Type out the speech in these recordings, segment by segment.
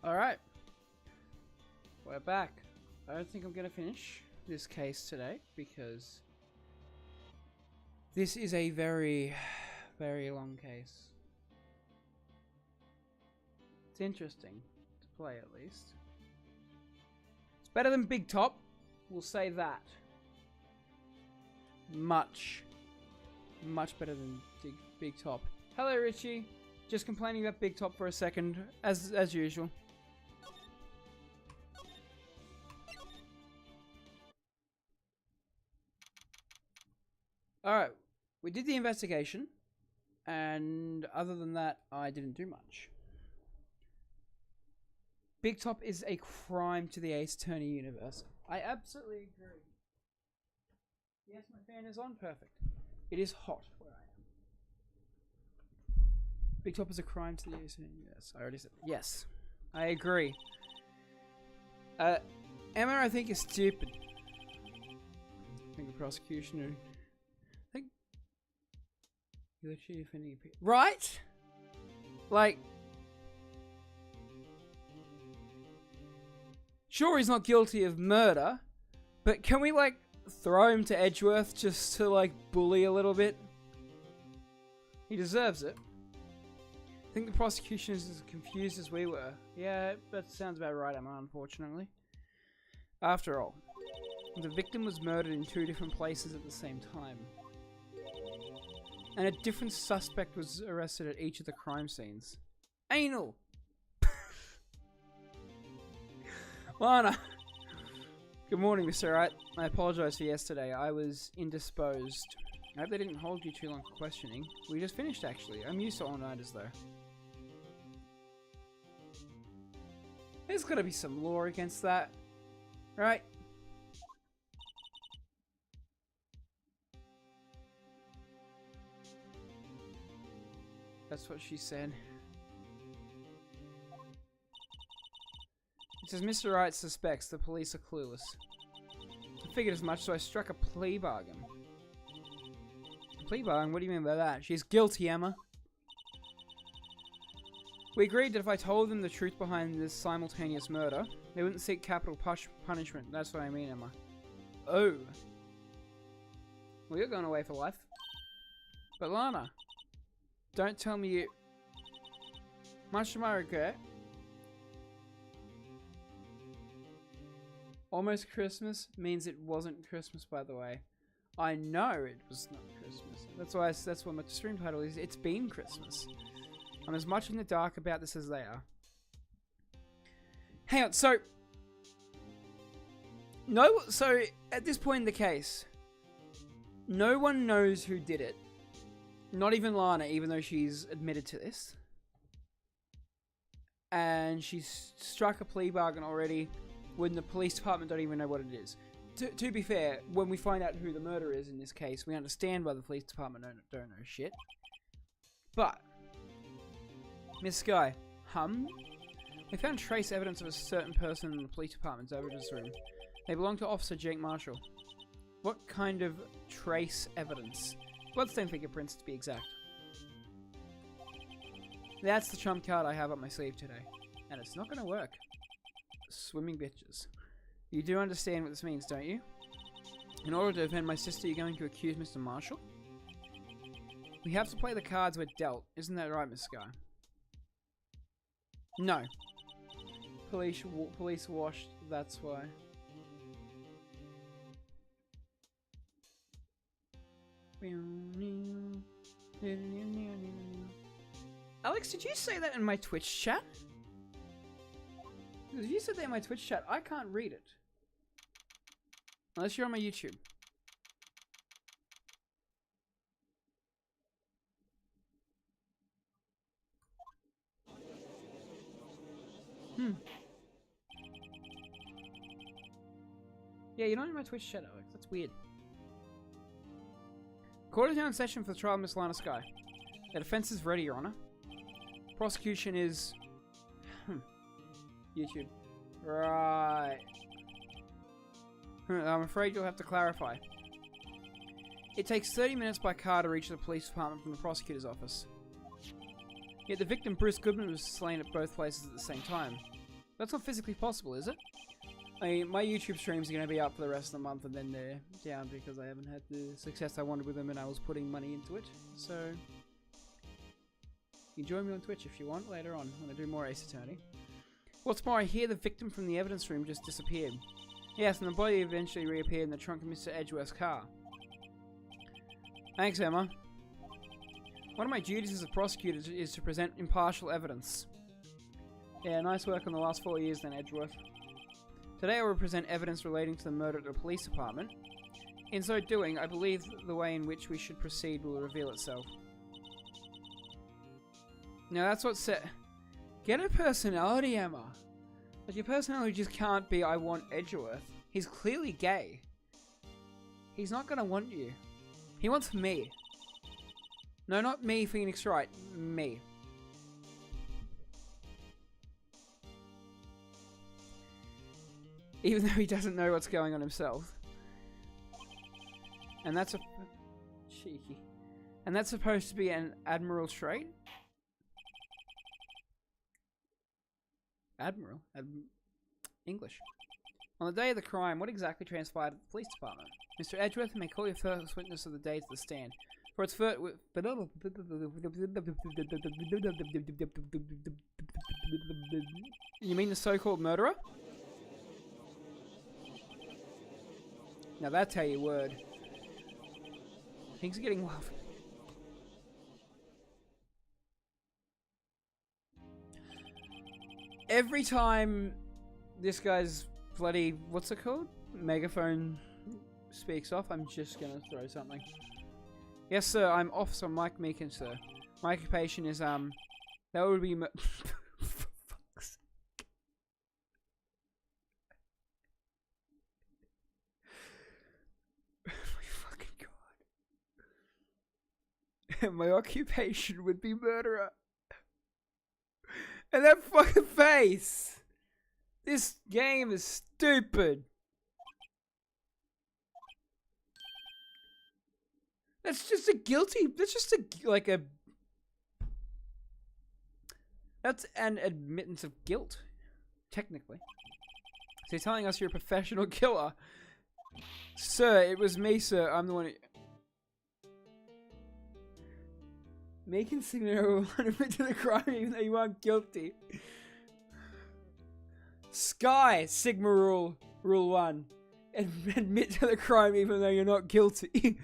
Alright. We're back. I don't think I'm going to finish this case today because this is a very, very long case. It's interesting to play at least. It's better than Big Top. We'll say that. Much better than Big Top. Hello, Richie. Just complaining about Big Top for a second, as usual. Alright, we did the investigation, and other than that, I didn't do much. Big Top is a crime to the Ace Attorney universe. I absolutely agree. Yes, my fan is on. Perfect. It is hot where I am. Big Top is a crime to the Ace Attorney universe. I already said yes. I agree. Emma, I think, is stupid. I think the prosecution... You're literally defending a right? Like, sure, he's not guilty of murder, but can we, like, throw him to Edgeworth just to, like, bully a little bit? He deserves it. I think the prosecution is as confused as we were. Yeah, that sounds about right, Emma, unfortunately. After all, the victim was murdered in 2 different places at the same time. And a different suspect was arrested at each of the crime scenes. Anal! Lana! Good morning, Mr. Wright. I apologize for yesterday. I was indisposed. I hope they didn't hold you too long for questioning. We just finished, actually. I'm used to all-nighters, though. There's gotta be some law against that. Right? That's what she said. It says, Mr. Wright suspects the police are clueless. I figured as much, so I struck a plea bargain. A plea bargain? What do you mean by that? She's guilty, Emma. We agreed that if I told them the truth behind this simultaneous murder, they wouldn't seek capital punishment. That's what I mean, Emma. Oh. Well, you're going away for life. But Lana... Don't tell me you... Much to my regret. Almost Christmas means it wasn't Christmas, by the way. I know it was not Christmas. That's what my stream title is. It's been Christmas. I'm as much in the dark about this as they are. Hang on, so... So, at this point in the case, no one knows who did it. Not even Lana, even though she's admitted to this. And she's struck a plea bargain already when the police department don't even know what it is. To be fair, when we find out who the murderer is in this case, we understand why the police department don't know shit. But, Miss Sky, we found trace evidence of a certain person in the police department's evidence room. They belong to Officer Jake Marshall. What kind of trace evidence? Bloodstain fingerprints, to be exact. That's the trump card I have up my sleeve today. And it's not going to work. Swimming bitches. You do understand what this means, don't you? In order to defend my sister, you're going to accuse Mr. Marshall? We have to play the cards we're dealt. Isn't that right, Miss Sky? No. Police washed, that's why. Alex, did you say that in my Twitch chat? Because if you said that in my Twitch chat, I can't read it. Unless you're on my YouTube. Yeah, you're not in my Twitch chat, Alex. That's weird. Court is now in session for the trial of Miss Lana Sky. The defense is ready, Your Honor. Prosecution is... YouTube. Right. I'm afraid you'll have to clarify. It takes 30 minutes by car to reach the police department from the prosecutor's office. Yet the victim, Bruce Goodman, was slain at both places at the same time. That's not physically possible, is it? I mean, my YouTube streams are going to be up for the rest of the month and then they're down because I haven't had the success I wanted with them and I was putting money into it. So, you can join me on Twitch if you want later on when I do more Ace Attorney. What's more, I hear the victim from the evidence room just disappeared. Yes, and the body eventually reappeared in the trunk of Mr. Edgeworth's car. Thanks, Emma. One of my duties as a prosecutor is to present impartial evidence. Yeah, nice work on the last 4 years then, Edgeworth. Today I will present evidence relating to the murder at the police department. In so doing, I believe the way in which we should proceed will reveal itself. Now that's what said. Get a personality, Emma. But your personality just can't be I want Edgeworth. He's clearly gay. He's not gonna want you. He wants me. No, not me, Phoenix Wright. Me. Even though he doesn't know what's going on himself. And that's a... cheeky. And that's supposed to be an admiral trait? Admiral? English. On the day of the crime, what exactly transpired at the police department? Mr. Edgeworth, may call your first witness of the day to the stand. For its first... You mean the so-called murderer? Now that's how you word. Things are getting wild. Every time this guy's bloody, what's it called? Megaphone speaks off, I'm just gonna throw something. Yes, sir, I'm Officer Mike Meekin, sir. My occupation is, that would be for fuck's sake. My fucking god. My occupation would be murderer. And that fucking face! This game is stupid. That's just a guilty... That's just a... like a... That's an admittance of guilt. Technically. So you're telling us you're a professional killer. Sir, it was me, sir. I'm the one who... Making Sigma admit to the crime even though you aren't guilty. Sky, Sigma rule 1. Admit to the crime even though you're not guilty.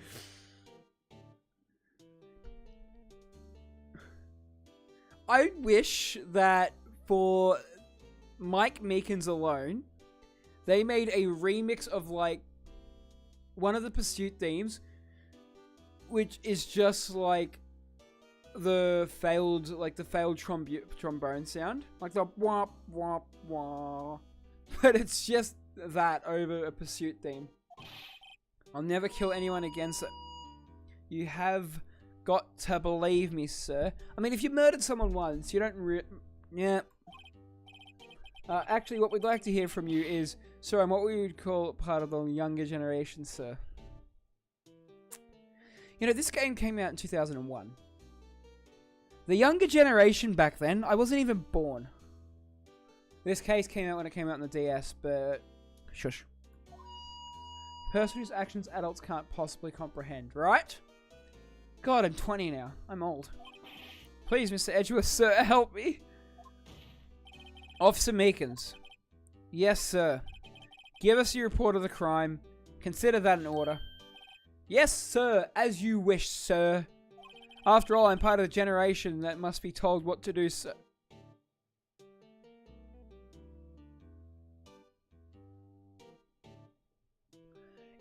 I wish that for Mike Meekins alone, they made a remix of like one of the Pursuit themes, which is just like the failed trombone sound, like the womp womp wah, but it's just that over a Pursuit theme. I'll never kill anyone again, sir. You have got to believe me, sir. I mean, if you murdered someone once, you don't yeah. Actually, what we'd like to hear from you is, sir, I'm what we would call part of the younger generation, sir. You know, this game came out in 2001. The younger generation back then, I wasn't even born. This case came out when it came out on the DS, but... Shush. Person whose actions adults can't possibly comprehend, right? God, I'm 20 now. I'm old. Please, Mr. Edgeworth, sir, help me. Officer Meekins. Yes, sir. Give us your report of the crime. Consider that an order. Yes, sir. As you wish, sir. After all, I'm part of the generation that must be told what to do, sir.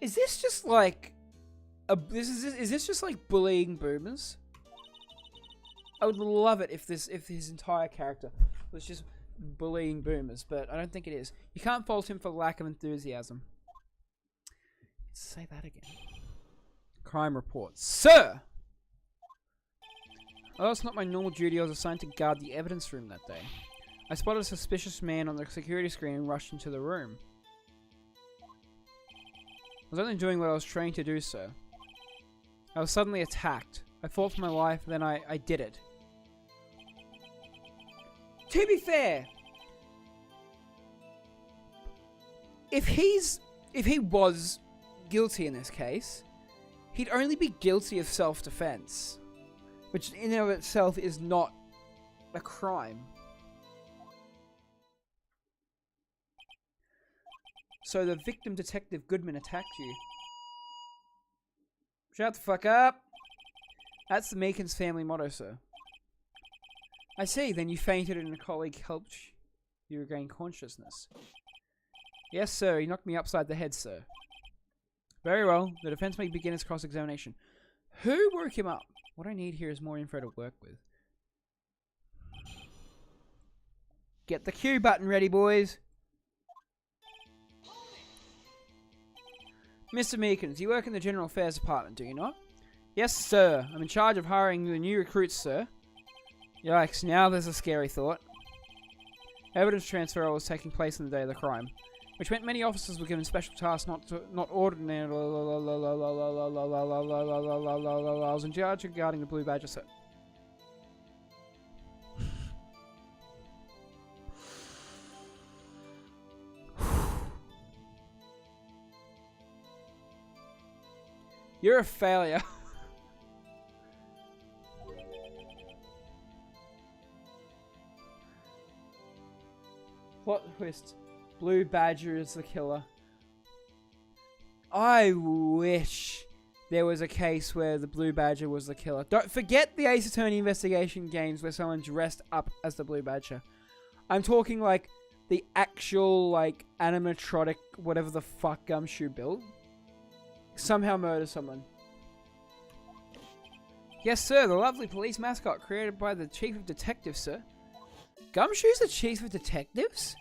Is this just like is this just like bullying boomers? I would love it if his entire character was just bullying boomers, but I don't think it is. You can't fault him for lack of enthusiasm. Let's say that again. Crime report, sir. Oh, it's not my normal duty. I was assigned to guard the evidence room that day. I spotted a suspicious man on the security screen and rushed into the room. I was only doing what I was trained to do, sir. I was suddenly attacked. I fought for my life, then I did it. To be fair, if he was guilty in this case, he'd only be guilty of self-defense, which in and of itself is not a crime. So the victim, Detective Goodman, attacked you. Shut the fuck up! That's the Meekins family motto, sir. I see, then you fainted and a colleague helped you regain consciousness. Yes, sir, he knocked me upside the head, sir. Very well, the defense may begin its cross-examination. Who woke him up? What I need here is more info to work with. Get the Q button ready, boys. Mr. Meekins, you work in the General Affairs Department, do you not? Yes, sir. I'm in charge of hiring the new recruits, sir. Yikes, now there's a scary thought. Evidence transfer was taking place on the day of the crime, which meant many officers were given special tasks not ordinary. I was in charge of guarding the Blue Badger, sir. You're a failure. Plot twist. Blue Badger is the killer. I wish there was a case where the Blue Badger was the killer. Don't forget the Ace Attorney investigation games where someone dressed up as the Blue Badger. I'm talking like the actual like animatronic whatever the fuck Gumshoe built. Somehow murder someone. Yes, sir, the lovely police mascot created by the Chief of Detectives, sir. Gumshoe's the Chief of Detectives?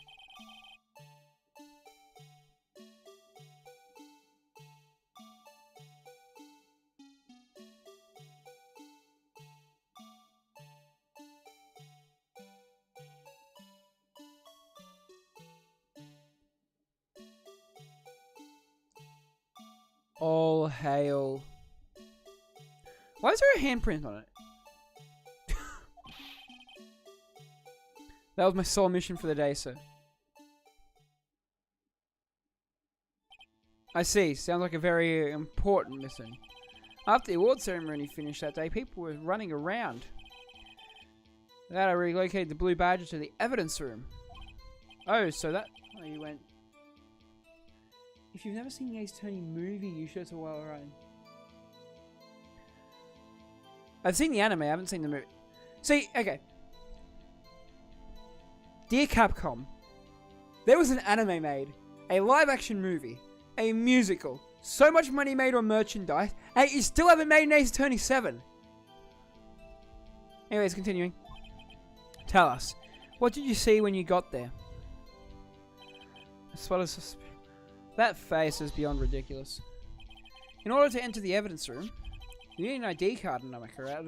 All hail. Why is there a handprint on it? That was my sole mission for the day, sir. I see. Sounds like a very important mission. After the award ceremony finished that day, people were running around. That I relocated the Blue Badger to the evidence room. Oh, so that... Oh, you went... If you've never seen the Ace Attorney movie, you should as well run. I've seen the anime, I haven't seen the movie. See, okay. Dear Capcom, there was an anime made, a live-action movie, a musical, so much money made on merchandise, and you still haven't made an Ace Attorney 7. Anyways, continuing. Tell us, what did you see when you got there? That face is beyond ridiculous. In order to enter the evidence room, you need an ID card number, correct?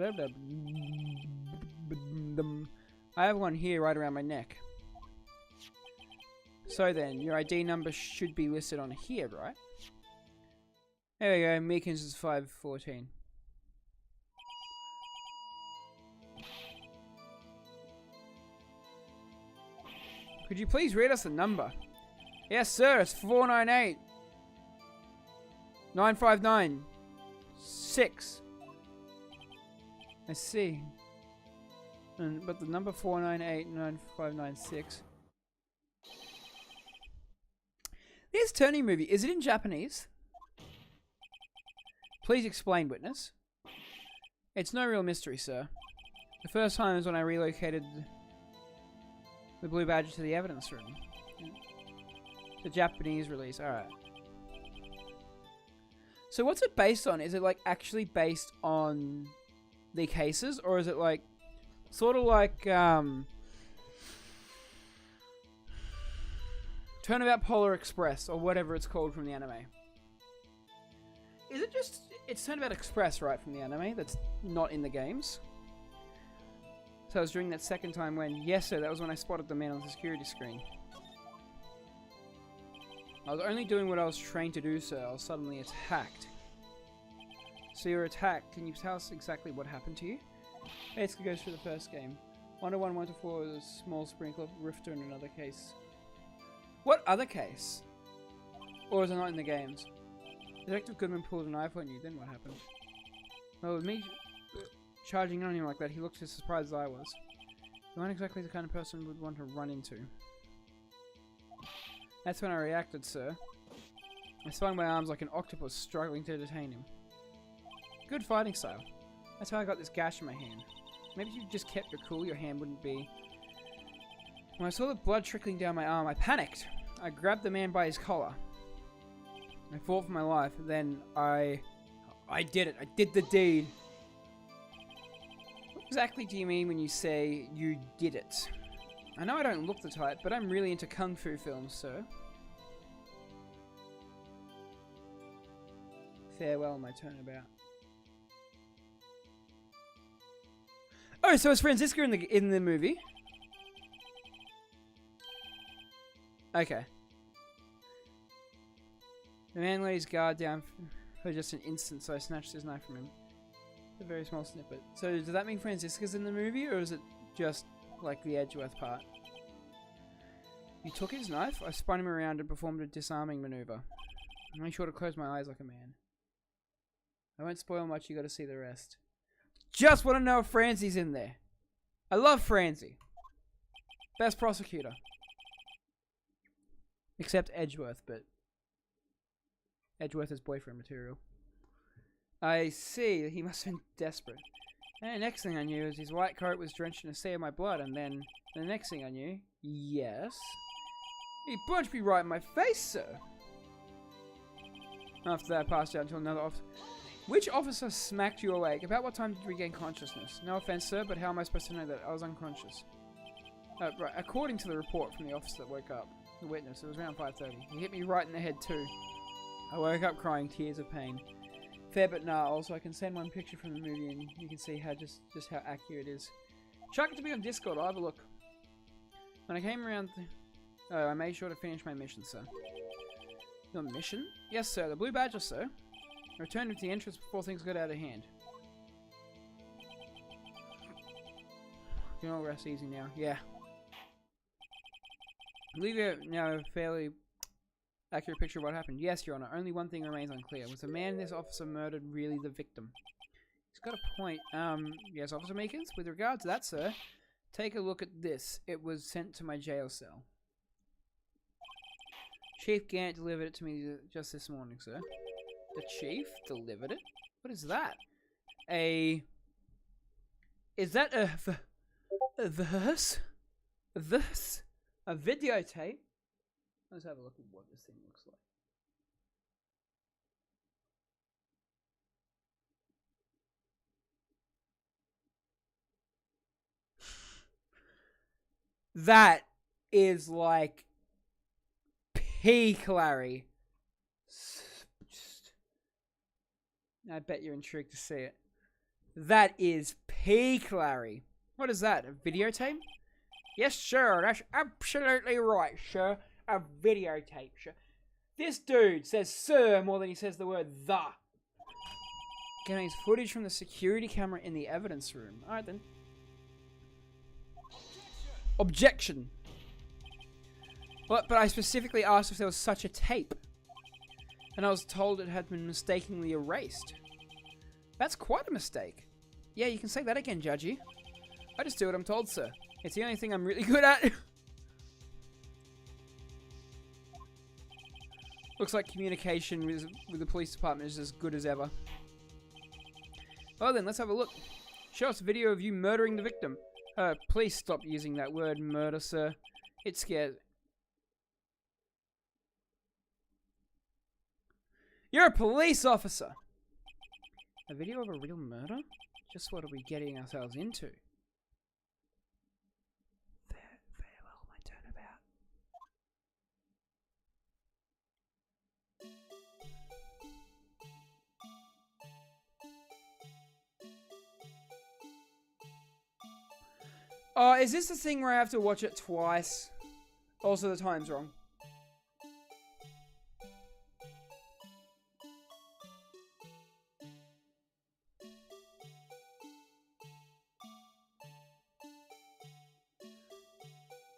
I have one here right around my neck. So then, your ID number should be listed on here, right? There we go, Meekins is 514. Could you please read us the number? Yes, sir, it's 498 959 6. I see. But the number 498 9596. This Attorney movie, is it in Japanese? Please explain, witness. It's no real mystery, sir. The first time is when I relocated the Blue Badger to the evidence room. The Japanese release, alright. So what's it based on? Is it like actually based on the cases? Or is it like, sort of like, Turnabout Polar Express, or whatever it's called from the anime? Is it just, it's Turnabout Express, right, from the anime, that's not in the games? So it was during that second time when, yes sir, that was when I spotted the man on the security screen. I was only doing what I was trained to do, sir. I was suddenly attacked. So you were attacked. Can you tell us exactly what happened to you? Basically goes through the first game. 1-1, 1-4 is a small sprinkler, Rifter in another case. What other case? Or is it not in the games? Detective Goodman pulled a knife on you, then what happened? Well, with me charging on him like that, he looked as surprised as I was. You weren't exactly the kind of person would want to run into. That's when I reacted, sir. I swung my arms like an octopus struggling to detain him. Good fighting style. That's how I got this gash in my hand. Maybe if you just kept your cool, your hand wouldn't be... When I saw the blood trickling down my arm, I panicked. I grabbed the man by his collar. I fought for my life, then I did it. I did the deed. What exactly do you mean when you say you did it? I know I don't look the type, but I'm really into kung fu films, sir. Farewell, my turnabout. Oh, so is Franziska in the movie? Okay. The man laid his guard down for just an instant, so I snatched his knife from him. A very small snippet. So does that mean Franziska's in the movie, or is it just like the Edgeworth part? You took his knife? I spun him around and performed a disarming maneuver. I made sure to close my eyes like a man. I won't spoil much, you gotta see the rest. Just want to know if Franzi's in there. I love Franzi. Best prosecutor. Except Edgeworth, but Edgeworth is boyfriend material. I see, he must have been desperate. And the next thing I knew is his white coat was drenched in a sea of my blood, and then the next thing I knew, yes, he punched me right in my face, sir. After that, I passed out to another officer. Which officer smacked you awake? About what time did you regain consciousness? No offense, sir, but how am I supposed to know that? I was unconscious. Right, according to the report from the officer that woke up, the witness, it was around 5:30. He hit me right in the head too. I woke up crying tears of pain. Fair but nah, also I can send one picture from the movie and you can see how just how accurate it is. Chuck it to me on Discord, I'll have a look. When I came around, I made sure to finish my mission, sir. Your mission? Yes, sir, the Blue Badger, sir. I returned to the entrance before things got out of hand. You can all rest easy now. Yeah. I believe you now have a fairly accurate picture of what happened. Yes, Your Honor. Only one thing remains unclear. Was the man this officer murdered really the victim? He's got a point. Yes, Officer Meekins. With regard to that, sir, take a look at this. It was sent to my jail cell. Chief Gant delivered it to me just this morning, sir. The chief delivered it? What is that? Is that a videotape? Let's have a look at what this thing looks like. That is like peak Larry. I bet you're intrigued to see it. That is peak Larry. What is that? A videotape? Yes, sir. That's absolutely right, sir. A videotape, sir. This dude says sir more than he says the word the. Contains footage from the security camera in the evidence room. Alright then. Objection. But I specifically asked if there was such a tape. And I was told it had been mistakenly erased. That's quite a mistake. Yeah, you can say that again, Judgy. I just do what I'm told, sir. It's the only thing I'm really good at. Looks like communication with the police department is as good as ever. Oh then, let's have a look. Show us a video of you murdering the victim. Please stop using that word murder, sir. It scares... You're a police officer! A video of a real murder? Just what are we getting ourselves into? Farewell, my turnabout. Oh, is this the thing where I have to watch it twice? Also, the time's wrong.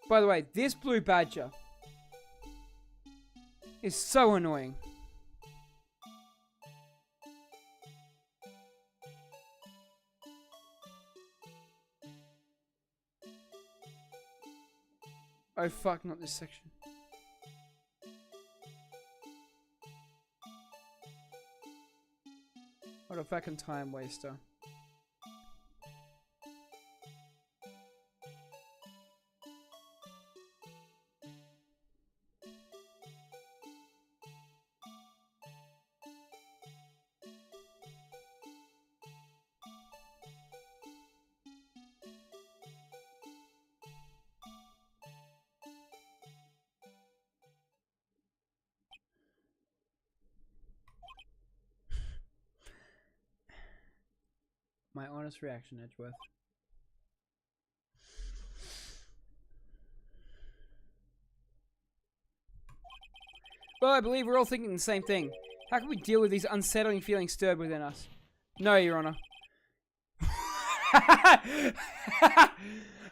By the way, this Blue Badger is so annoying. Oh fuck, not this section. What a fucking time waster. My honest reaction, Edgeworth. Well, I believe we're all thinking the same thing. How can we deal with these unsettling feelings stirred within us? No, Your Honor.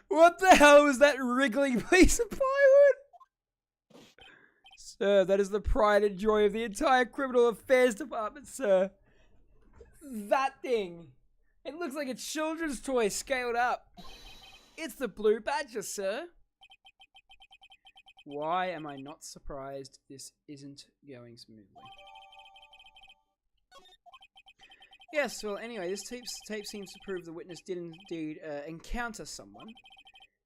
What the hell was that wriggling piece of plywood? Sir, that is the pride and joy of the entire Criminal Affairs Department, sir. That thing. It looks like a children's toy scaled up. It's the Blue Badger, sir. Why am I not surprised this isn't going smoothly? Yes, well, anyway, this tape seems to prove the witness did indeed encounter someone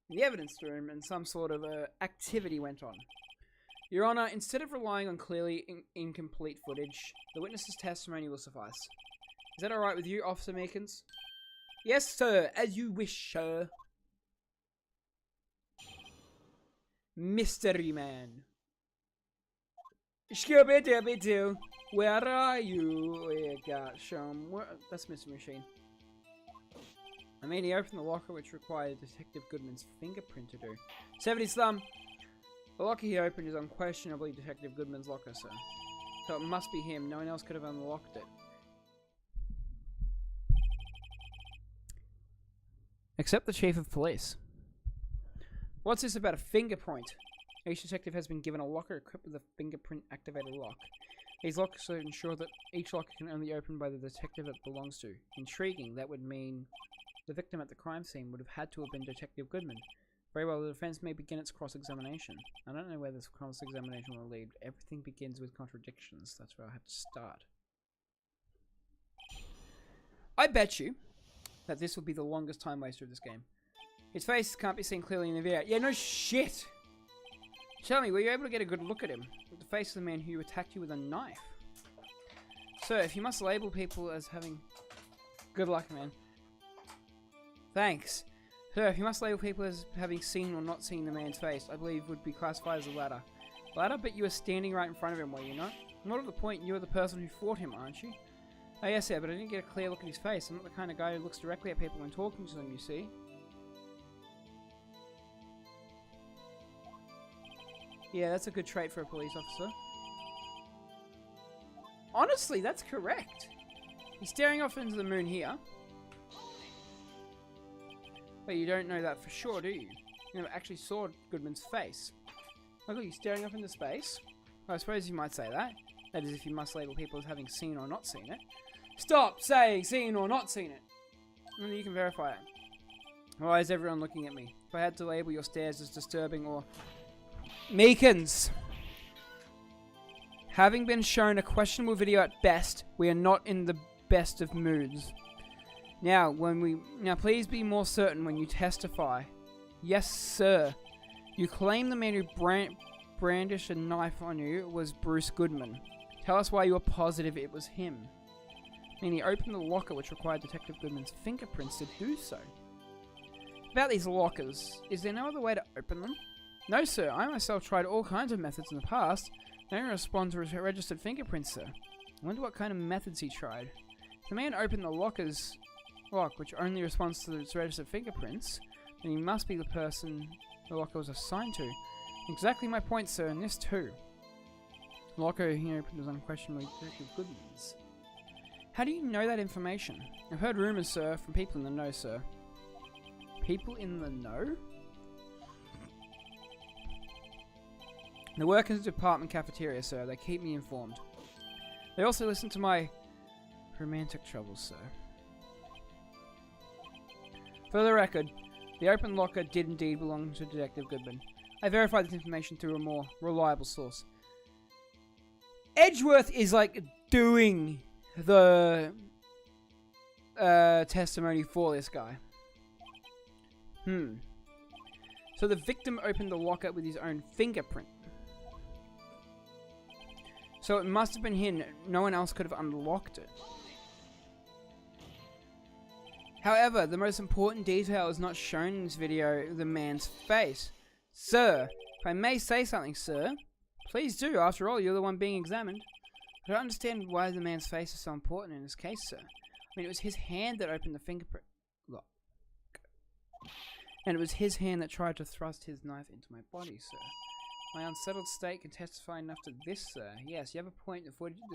in the evidence room and some sort of activity went on. Your Honor, instead of relying on clearly incomplete footage, the witness's testimony will suffice. Is that alright with you, Officer Meekins? Yes, sir. As you wish, sir. Mystery Man. Scooby-Dooby-Doo. Where are you? We got some... That's Mr. Machine. I mean, he opened the locker which required Detective Goodman's fingerprint to do. 70's thumb. The locker he opened is unquestionably Detective Goodman's locker, sir. So it must be him. No one else could have unlocked it. Except the Chief of Police. What's this about a fingerprint? Each detective has been given a locker equipped with a fingerprint-activated lock. These locks ensure that each locker can only open by the detective it belongs to. Intriguing. That would mean the victim at the crime scene would have had to have been Detective Goodman. Very well, the defense may begin its cross-examination. I don't know where this cross-examination will lead. Everything begins with contradictions. That's where I have to start. I bet you that this will be the longest time waster of this game. His face can't be seen clearly in the video. Yeah, no shit! Tell me, were you able to get a good look at him? With the face of the man who attacked you with a knife? Sir, if you must label people as having... Good luck, man. Thanks. Sir, if you must label people as having seen or not seen the man's face, I believe would be classified as a ladder. Ladder? But you were standing right in front of him, were you not? More to the point, you were the person who fought him, aren't you? Oh yes, sir, but I didn't get a clear look at his face. I'm not the kind of guy who looks directly at people when talking to them, you see. Yeah, that's a good trait for a police officer. Honestly, that's correct. He's staring off into the moon here. But you don't know that for sure, do you? You never actually saw Goodman's face. Look, he's staring off into space. Well, I suppose you might say that. That is if you must label people as having seen or not seen it. Stop saying seen or not seen it. And then you can verify it. Why is everyone looking at me? If I had to label your stares as disturbing or... Meekins! Having been shown a questionable video at best, we are not in the best of moods. Now, please be more certain when you testify. Yes, sir. You claim the man who brandished a knife on you was Bruce Goodman. Tell us why you are positive it was him. I mean, he opened the locker which required Detective Goodman's fingerprints to do so. About these lockers, is there no other way to open them? No, sir. I myself tried all kinds of methods in the past. They don't respond to registered fingerprints, sir. I wonder what kind of methods he tried. If the man opened the locker's lock, which only responds to its registered fingerprints, then he must be the person the locker was assigned to. Exactly my point, sir, and this too. The locker he opened was unquestionably Detective Goodman's. How do you know that information? I've heard rumours, sir, from people in the know, sir. People in the know? They work in the department cafeteria, sir. They keep me informed. They also listen to my romantic troubles, sir. For the record, the open locker did indeed belong to Detective Goodman. I verified this information through a more reliable source. Edgeworth is like doing the testimony for this guy. So the victim opened the locker with his own fingerprint. So it must have been him. No one else could have unlocked it. However, the most important detail is not shown in this video, the man's face. Sir, if I may say something, sir, please do. After all, you're the one being examined. I don't understand why the man's face is so important in this case, sir. I mean, it was his hand that opened the fingerprint lock. And it was his hand that tried to thrust his knife into my body, sir. My unsettled state can testify enough to this, sir. Yes, you have a point. The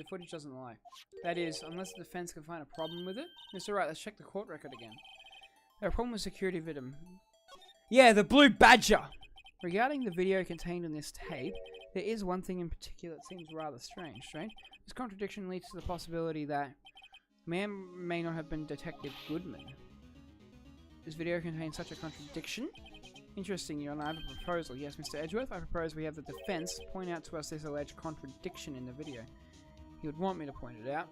footage doesn't lie. That is, unless the defense can find a problem with it. Mr. Wright, let's check the court record again. There's a problem with security victim. Yeah, the Blue Badger! Regarding the video contained in this tape, there is one thing in particular that seems rather strange, right? This contradiction leads to the possibility that the man may not have been Detective Goodman. This video contains such a contradiction? Interesting, Your Honor. I have a proposal. Yes, Mr. Edgeworth, I propose we have the defense point out to us this alleged contradiction in the video. He would want me to point it out.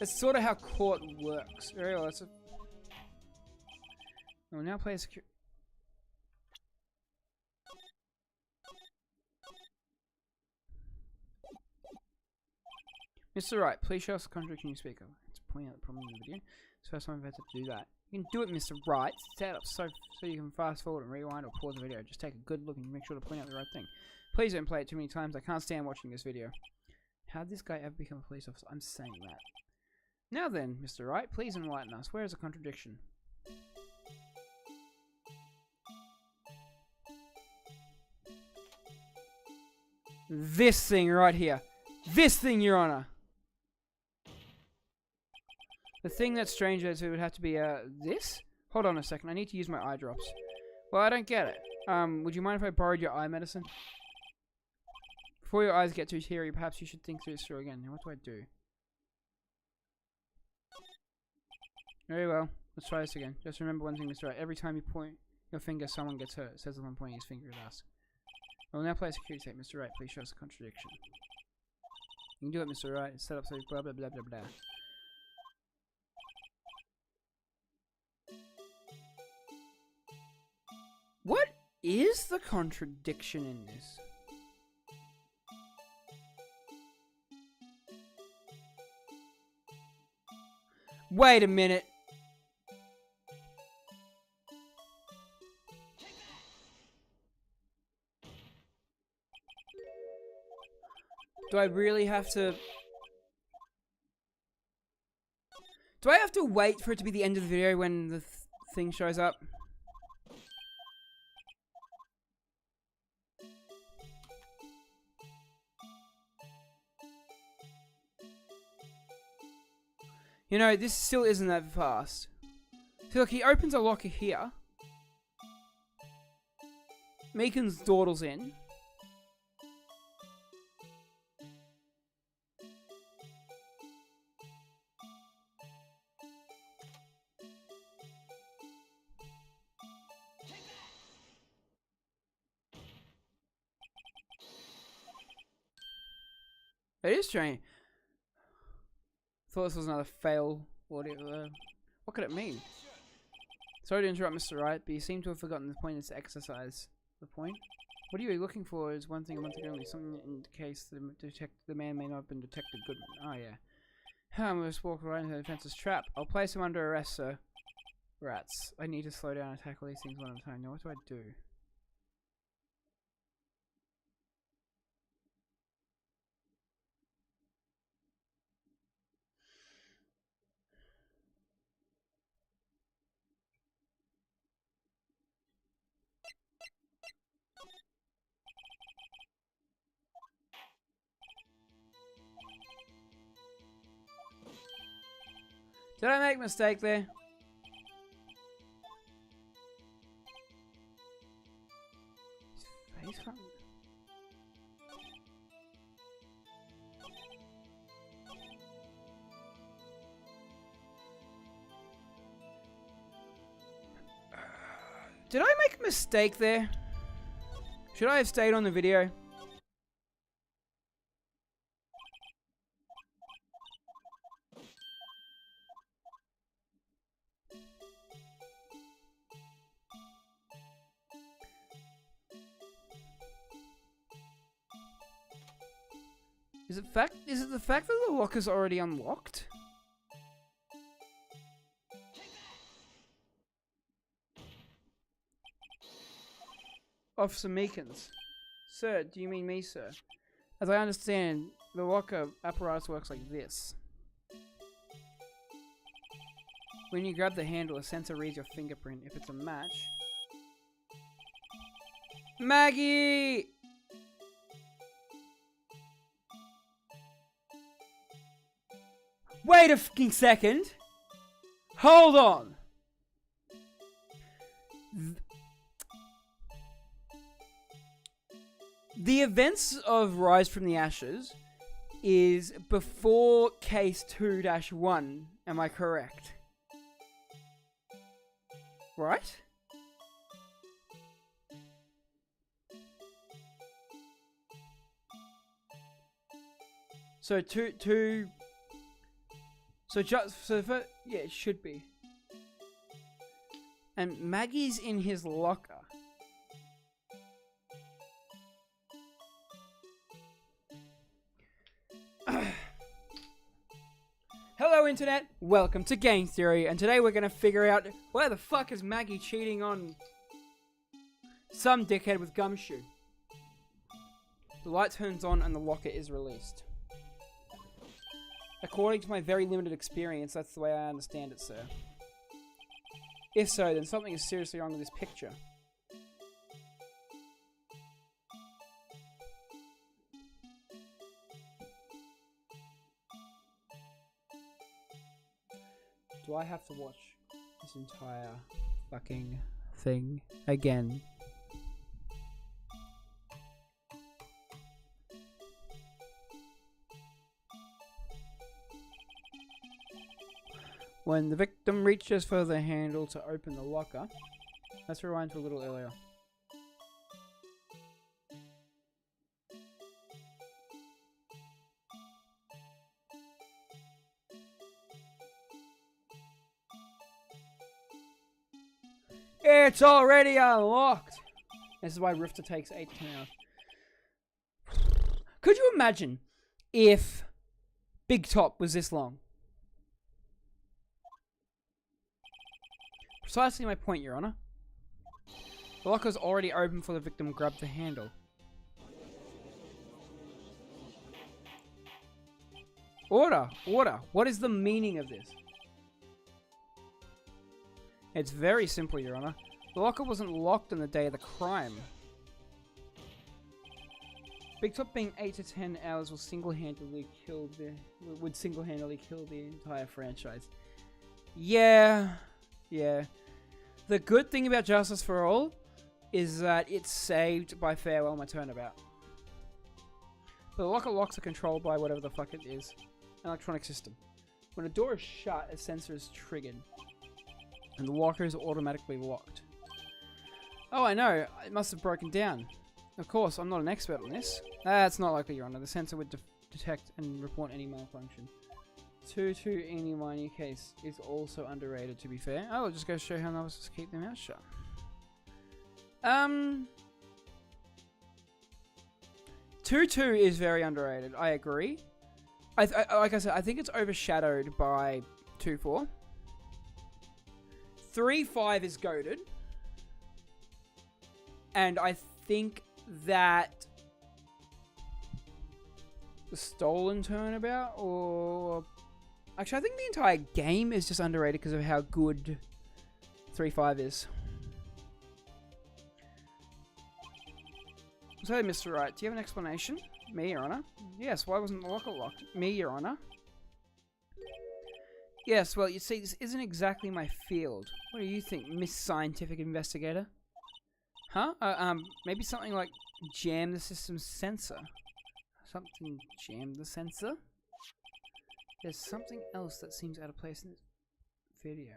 That's sort of how court works. Very well, we'll now play a security... Mr. Wright, please show us the contradiction you speak of. Let's point out the problem in the video. It's the first time I've had to do that. You can do it, Mr. Wright. Set up so you can fast forward and rewind or pause the video. Just take a good look and make sure to point out the right thing. Please don't play it too many times. I can't stand watching this video. How did this guy ever become a police officer? I'm saying that. Now then, Mr. Wright, please enlighten us. Where is the contradiction? This thing right here. This thing, Your Honor. The thing that's strange is it would have to be, this? Hold on a second, I need to use my eye drops. Well, I don't get it. Would you mind if I borrowed your eye medicine? Before your eyes get too teary, perhaps you should think this through again. Now, what do I do? Very well, let's try this again. Just remember one thing, Mr. Wright. Every time you point your finger, someone gets hurt. Says the one pointing his finger at us. I will now play a security tape. Mr. Wright, please show us a contradiction. You can do it, Mr. Wright. It's set up so blah blah blah blah blah. What is the contradiction in this? Wait a minute. Do I really have to... Do I have to wait for it to be the end of the video when the thing shows up? You know, this still isn't that fast. So look, he opens a locker here. Meekins dawdles in. It is strange. Thought this was another fail audio. What could it mean? Sorry to interrupt, Mr. Wright, but you seem to have forgotten the point of this exercise. The point? What are you looking for is one thing and one thing only. Something that indicates the man may not have been Detective Goodman. Oh, yeah. I'm going to walk right into the defense's trap. I'll place him under arrest, sir. Rats. I need to slow down and tackle these things one at a time. Now, what do I do? Did I make a mistake there? His face front? Did I make a mistake there? Should I have stayed on the video? Is it the fact that the locker's already unlocked? Officer Meekins. Sir, do you mean me, sir? As I understand, the locker apparatus works like this. When you grab the handle, a sensor reads your fingerprint. If it's a match... Maggie! Wait a fucking second! Hold on! The events of Rise from the Ashes is before case 2-1, am I correct? Right? So yeah, it should be. And Maggie's in his locker. Hello internet, welcome to Game Theory, and today we're gonna figure out where the fuck is Maggie cheating on some dickhead with gumshoe. The light turns on and the locker is released. According to my very limited experience, that's the way I understand it, sir. If so, then something is seriously wrong with this picture. Do I have to watch this entire fucking thing again? When the victim reaches for the handle to open the locker, let's rewind to a little earlier. It's already unlocked! This is why Rifter takes 8 to 10 hours. Could you imagine if Big Top was this long? Precisely my point, Your Honor. The locker's already open for the victim to grab the handle. Order! Order! What is the meaning of this? It's very simple, Your Honor. The locker wasn't locked on the day of the crime. Big Top being 8 to 10 hours would single-handedly kill the entire franchise. Yeah. The good thing about Justice for All is that it's saved by Farewell My Turnabout. But the locker locks are controlled by whatever the fuck it is. An electronic system. When a door is shut, a sensor is triggered. And the locker is automatically locked. Oh, I know. It must have broken down. Of course, I'm not an expert on this. That's not likely, Your Honor. The sensor would detect and report any malfunction. 2-2 any minor case is also underrated, to be fair. Oh, I'll just go show how novices keep their mouth shut. 2-2 is very underrated. I agree. Like I said, I think it's overshadowed by 2-4. 3-5 is goated. And I think that the stolen turnabout, or actually I think the entire game is just underrated because of how good 3-5 is. So, Mr. Wright, do you have an explanation? Me, Your Honor. Yes, why wasn't the locker locked? Me, Your Honor. Yes, well, you see, this isn't exactly my field. What do you think, Miss Scientific Investigator? Huh? Maybe something like jam the system's sensor. Something jam the sensor? There's something else that seems out of place in this video.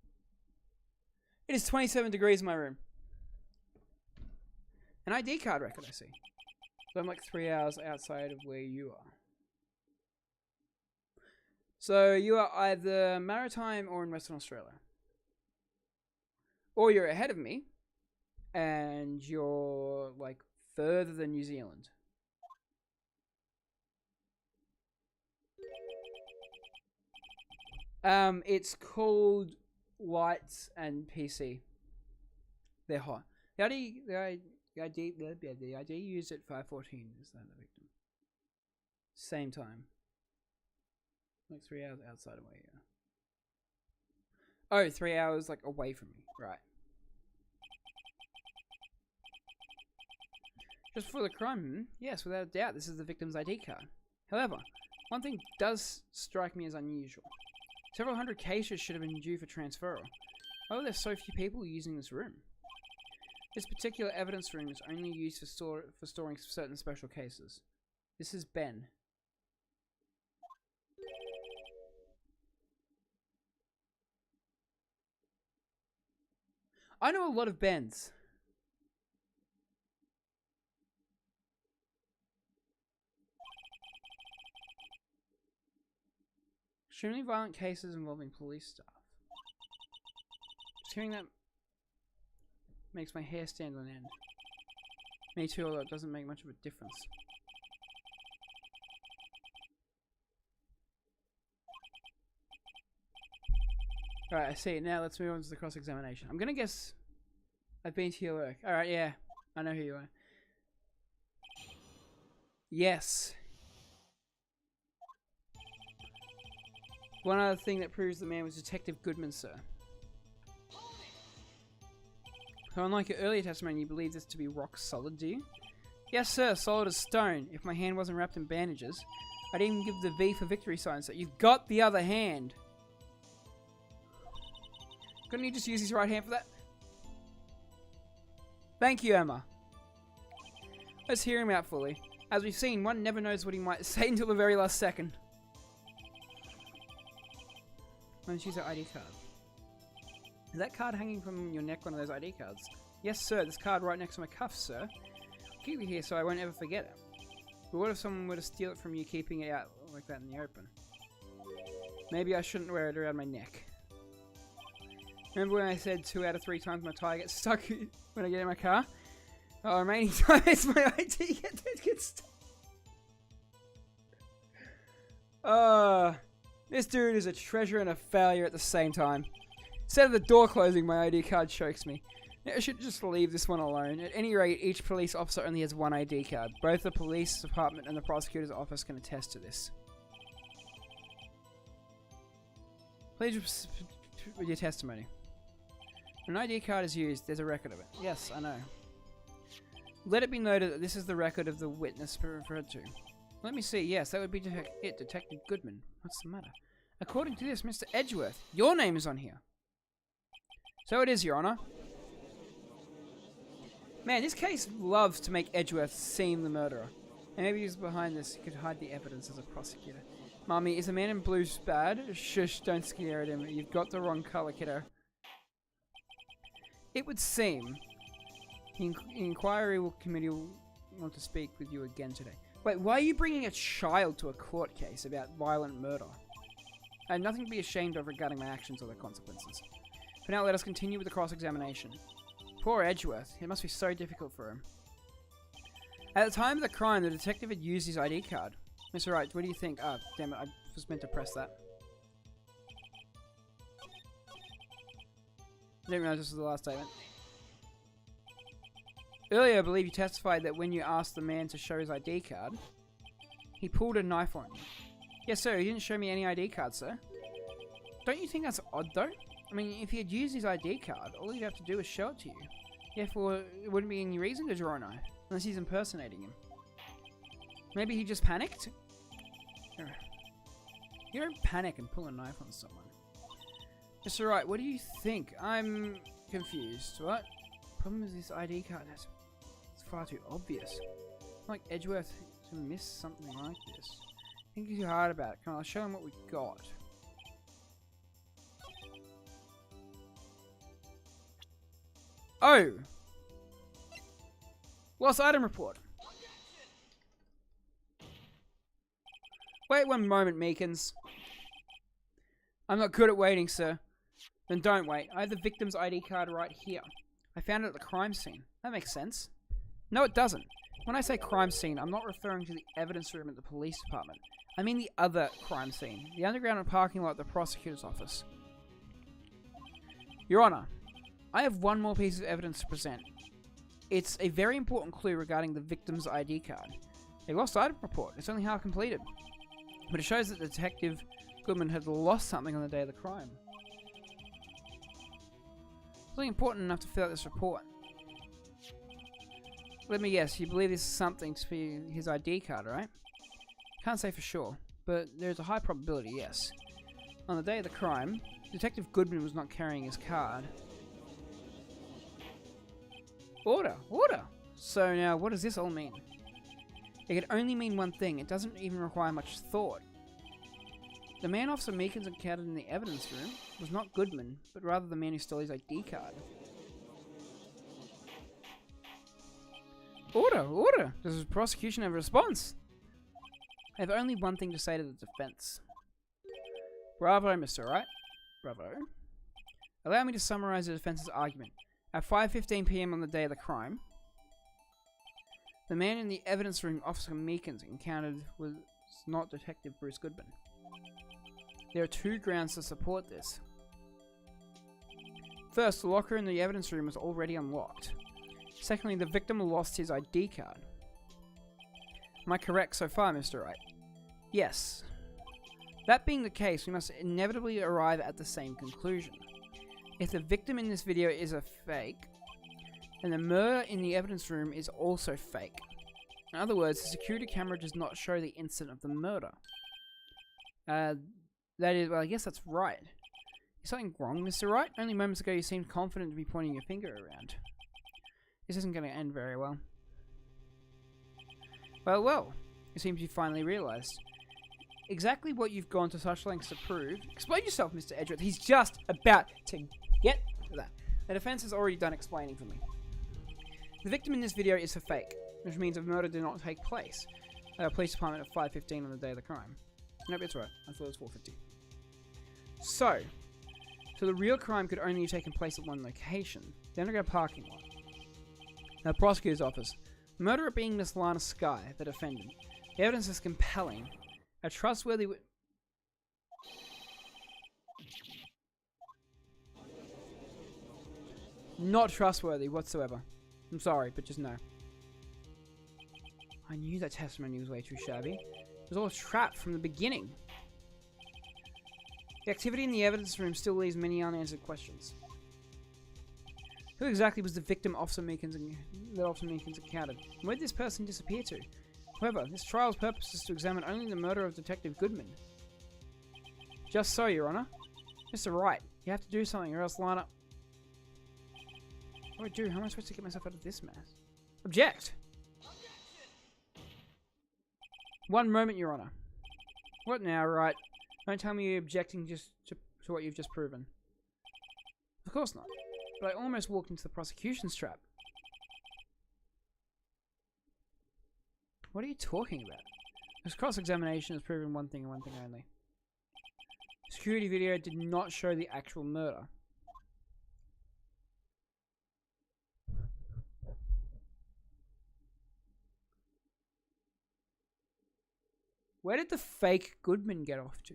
It is 27 degrees in my room. An ID card record, I see. So I'm like 3 hours outside of where you are. So you are either maritime or in Western Australia. Or you're ahead of me, and you're like further than New Zealand. It's called Lights and PC. They're hot. The ID used at 5:14 is that the victim. Same time. Like 3 hours outside of where you are. Oh, 3 hours like away from me. Right. Just for the crime, yes, without a doubt, this is the victim's ID card. However, one thing does strike me as unusual. Several hundred cases should have been due for transferal. Why are there so few people using this room? This particular evidence room is only used for storing certain special cases. This is Ben. I know a lot of Bens. Extremely violent cases involving police staff. Just hearing that makes my hair stand on end. Me too, although it doesn't make much of a difference. Alright, I see it now. Let's move on to the cross-examination. I'm gonna guess I've been to your work. Alright, yeah. I know who you are. Yes. One other thing that proves the man was Detective Goodman, sir. So unlike your earlier testimony, you believe this to be rock solid, do you? Yes, sir, solid as stone. If my hand wasn't wrapped in bandages, I'd even give the V for victory sign, so you've got the other hand. Couldn't you just use his right hand for that? Thank you, Emma. Let's hear him out fully. As we've seen, one never knows what he might say until the very last second. Why don't you use your ID card? Is that card hanging from your neck one of those ID cards? Yes, sir. This card right next to my cuff, sir. Keep it here so I won't ever forget it. But what if someone were to steal it from you, keeping it out like that in the open? Maybe I shouldn't wear it around my neck. Remember when I said 2 out of 3 times my tie gets stuck when I get in my car? Oh, remaining time is my ID gets stuck. This dude is a treasure and a failure at the same time. Instead of the door closing, my ID card chokes me. I should just leave this one alone. At any rate, each police officer only has one ID card. Both the police department and the prosecutor's office can attest to this. Please with your testimony. When an ID card is used, there's a record of it. Yes, I know. Let it be noted that this is the record of the witness referred to. Let me see. Yes, that would be Detective Goodman. What's the matter? According to this, Mr. Edgeworth, your name is on here. So it is, Your Honor. Man, this case loves to make Edgeworth seem the murderer. And maybe he's behind this. He could hide the evidence as a prosecutor. Mommy, is the man in blue bad? Shush, don't scare at him. You've got the wrong color, kiddo. It would seem the inquiry committee will want to speak with you again today. Wait, why are you bringing a child to a court case about violent murder? I have nothing to be ashamed of regarding my actions or their consequences. For now, let us continue with the cross-examination. Poor Edgeworth. It must be so difficult for him. At the time of the crime, the detective had used his ID card. Mr. Wright, what do you think? Ah, damn it, I was meant to press that. I didn't realize this was the last statement. Earlier, I believe you testified that when you asked the man to show his ID card, he pulled a knife on you. Yes, sir, he didn't show me any ID card, sir. Don't you think that's odd, though? I mean, if he had used his ID card, all he'd have to do is show it to you. Therefore, it wouldn't be any reason to draw a knife, unless he's impersonating him. Maybe he just panicked? You don't panic and pull a knife on someone. Mr. Wright, what do you think? I'm confused. What? Problem is this ID card. It's far too obvious. Like Edgeworth to miss something like this. Think too hard about it. Come on, I'll show him what we got. Oh! Lost item report. Wait one moment, Meekins. I'm not good at waiting, sir. Then don't wait. I have the victim's ID card right here. I found it at the crime scene. That makes sense. No, it doesn't. When I say crime scene, I'm not referring to the evidence room at the police department. I mean the other crime scene. The underground parking lot at the prosecutor's office. Your Honor, I have one more piece of evidence to present. It's a very important clue regarding the victim's ID card. A lost item report. It's only half completed. But it shows that Detective Goodman had lost something on the day of the crime. Something important enough to fill out this report. Let me guess, you believe this is something to be his ID card, right? Can't say for sure, but there's a high probability, yes. On the day of the crime, Detective Goodman was not carrying his card. Order! Order! So now, what does this all mean? It can only mean one thing. It doesn't even require much thought. The man Officer Meekins encountered in the evidence room was not Goodman, but rather the man who stole his ID card. Order! Order! Does the prosecution have a response? I have only one thing to say to the defense. Bravo, Mr. Wright. Bravo. Allow me to summarize the defense's argument. At 5:15 PM on the day of the crime, the man in the evidence room Officer Meekins encountered was not Detective Bruce Goodman. There are two grounds to support this. First, the locker in the evidence room was already unlocked. Secondly, the victim lost his ID card. Am I correct so far, Mr. Wright? Yes. That being the case, we must inevitably arrive at the same conclusion. If the victim in this video is a fake, then the murder in the evidence room is also fake. In other words, the security camera does not show the instant of the murder. That is, well, I guess that's right. Is something wrong, Mr. Wright? Only moments ago you seemed confident to be pointing your finger around. This isn't going to end very well. Well, it seems you finally realised. Exactly what you've gone to such lengths to prove. Explain yourself, Mr. Edgeworth. He's just about to get to that. The defense has already done explaining for me. The victim in this video is a fake, which means a murder did not take place at a police department at 5:15 on the day of the crime. Nope, that's right. I thought it was 4:50. So the real crime could only have taken place at one location, the underground parking lot. Now, prosecutor's office. The murderer being Miss Lana Skye, the defendant. The evidence is compelling. A trustworthy not trustworthy whatsoever. I'm sorry, but just no. I knew that testimony was way too shabby. It was all a trap from the beginning. The activity in the evidence room still leaves many unanswered questions. Who exactly was the victim Officer Meekins encountered? Where did this person disappear to? However, this trial's purpose is to examine only the murder of Detective Goodman. Just so, Your Honor. Mr. Wright, you have to do something or else Lana... What do I do? How am I supposed to get myself out of this mess? Object! One moment, Your Honor. What now, Wright? Don't tell me you're objecting just to what you've just proven. Of course not. But I almost walked into the prosecution's trap. What are you talking about? This cross-examination has proven one thing and one thing only. Security video did not show the actual murder. Where did the fake Goodman get off to?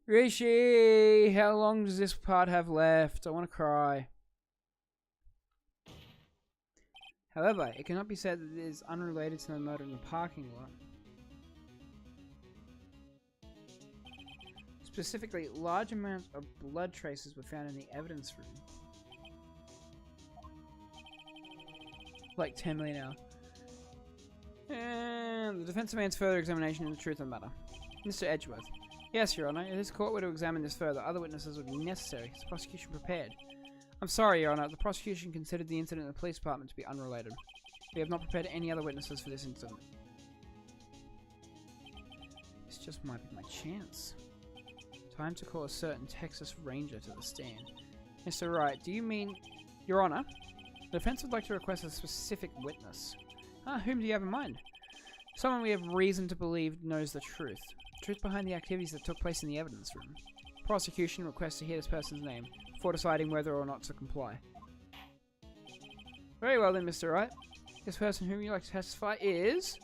Rishi, how long does this part have left? I want to cry. However, it cannot be said that it is unrelated to the murder in the parking lot. Specifically, large amounts of blood traces were found in the evidence room. Like 10 million hours. And the defense demands further examination into the truth of the matter. Mr. Edgeworth. Yes, Your Honor. If this court were to examine this further, other witnesses would be necessary. Is the prosecution prepared? I'm sorry, Your Honor. The prosecution considered the incident in the police department to be unrelated. We have not prepared any other witnesses for this incident. This just might be my chance. Time to call a certain Texas Ranger to the stand. Mr. Wright, do you mean... Your Honor, the defense would like to request a specific witness. Whom do you have in mind? Someone we have reason to believe knows the truth. Truth behind the activities that took place in the evidence room. Prosecution requests to hear this person's name before deciding whether or not to comply. Very well then, Mr. Wright. This person whom you'd like to testify is...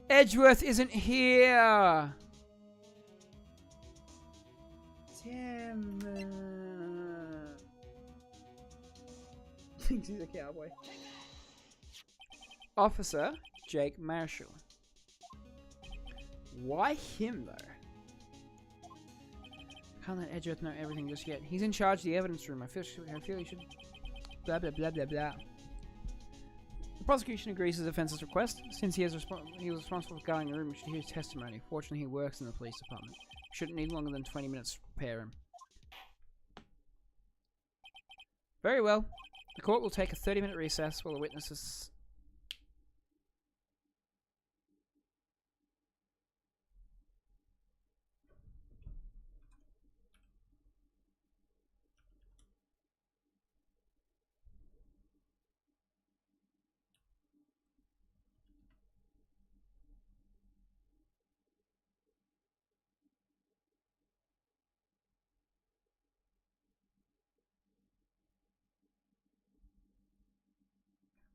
Edgeworth isn't here! Damn it. Thinks he's a cowboy. Officer Jake Marshall. Why him, though? Can't let Edgeworth know everything just yet. He's in charge of the evidence room. I feel he should... Blah, blah, blah, blah, blah. The prosecution agrees to the defense's request. Since he was responsible for guarding the room, we should hear his testimony. Fortunately, he works in the police department. Shouldn't need longer than 20 minutes to prepare him. Very well. The court will take a 30-minute recess while the witnesses...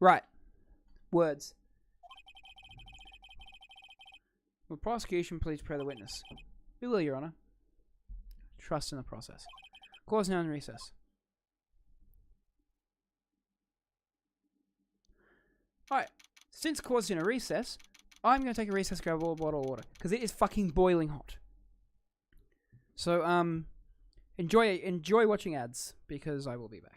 Right. Words. Will prosecution please prepare the witness? We will, Your Honor. Trust in the process. Court is now in recess. Alright. Since court's in a recess, I'm going to take a recess to grab a bottle of water. Because it is fucking boiling hot. So, enjoy watching ads. Because I will be back.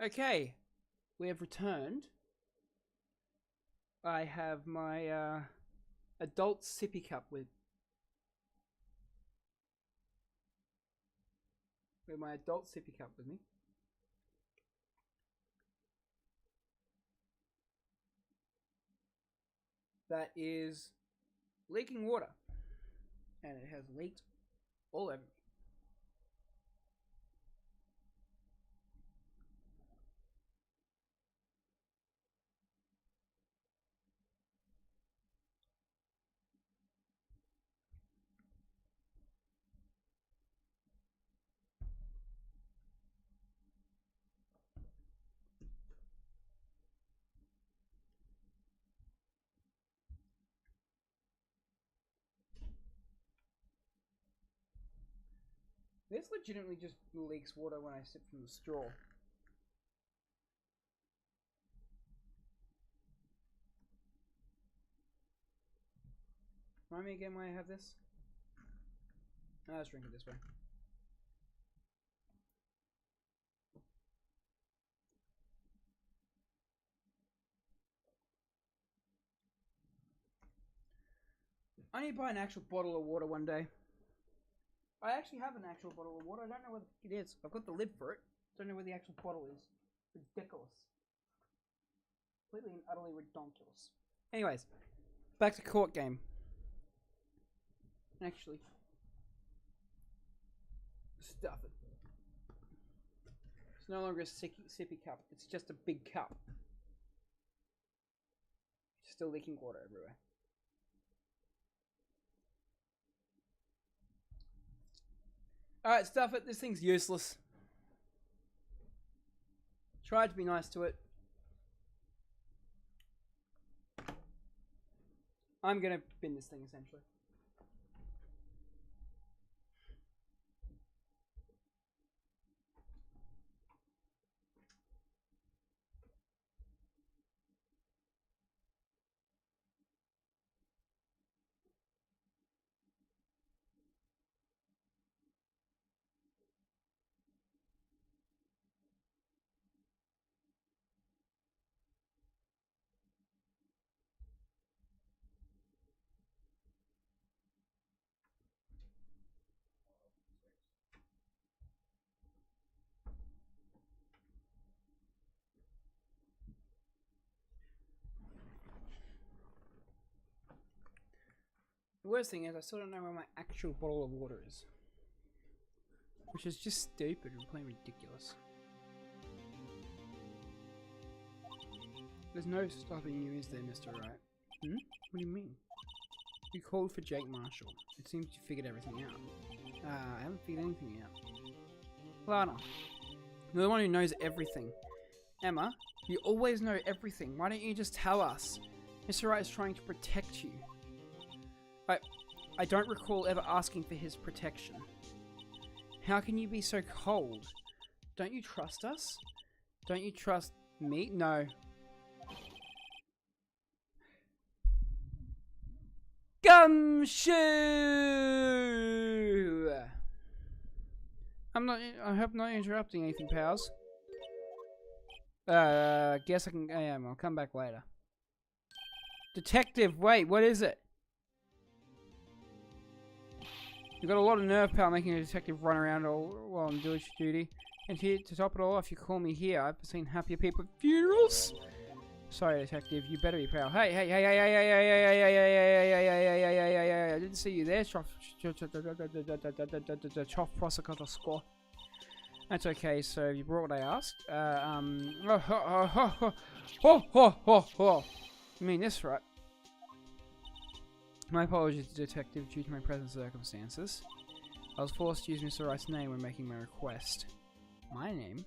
Okay, we have returned. I have my adult sippy cup with my adult sippy cup with me. That is leaking water, and it has leaked all over me. This legitimately just leaks water when I sip from the straw. Remind me again why I have this? Let's drink it this way. I need to buy an actual bottle of water one day. I actually have an actual bottle of water. I don't know what it is. I've got the lid for it. Don't know where the actual bottle is. Ridiculous. Completely and utterly ridiculous. Anyways, back to court game. Actually, stuff it. It's no longer a sippy cup. It's just a big cup. Still leaking water everywhere. Alright, stuff it. This thing's useless. Tried to be nice to it. I'm gonna bin this thing essentially. The worst thing is I still don't know where my actual bottle of water is. Which is just stupid and plain ridiculous. There's no stopping you, is there, Mr. Wright? Hmm? What do you mean? You called for Jake Marshall. It seems you figured everything out. I haven't figured anything out. Lana, you're the one who knows everything. Emma, you always know everything. Why don't you just tell us? Mr. Wright is trying to protect you. I don't recall ever asking for his protection. How can you be so cold? Don't you trust us? Don't you trust me? No. Gumshoe! I hope not interrupting anything, pals. Guess I can, I'll come back later. Detective, wait, what is it? You've got a lot of nerve, pal, making a detective run around all while I'm doing duty. And here, to top it all off, you call me here. I've seen happier people at funerals. Sorry, detective, you better be proud. Hey, hey, hey, hey, hey, hey, hey, hey, hey, hey, hey, hey, hey, hey, hey, I didn't see you there, Choff Prosecutor Score. That's okay, so you brought what I asked. You mean this, right? My apologies, detective, due to my present circumstances. I was forced to use Mr. Wright's name when making my request. My name?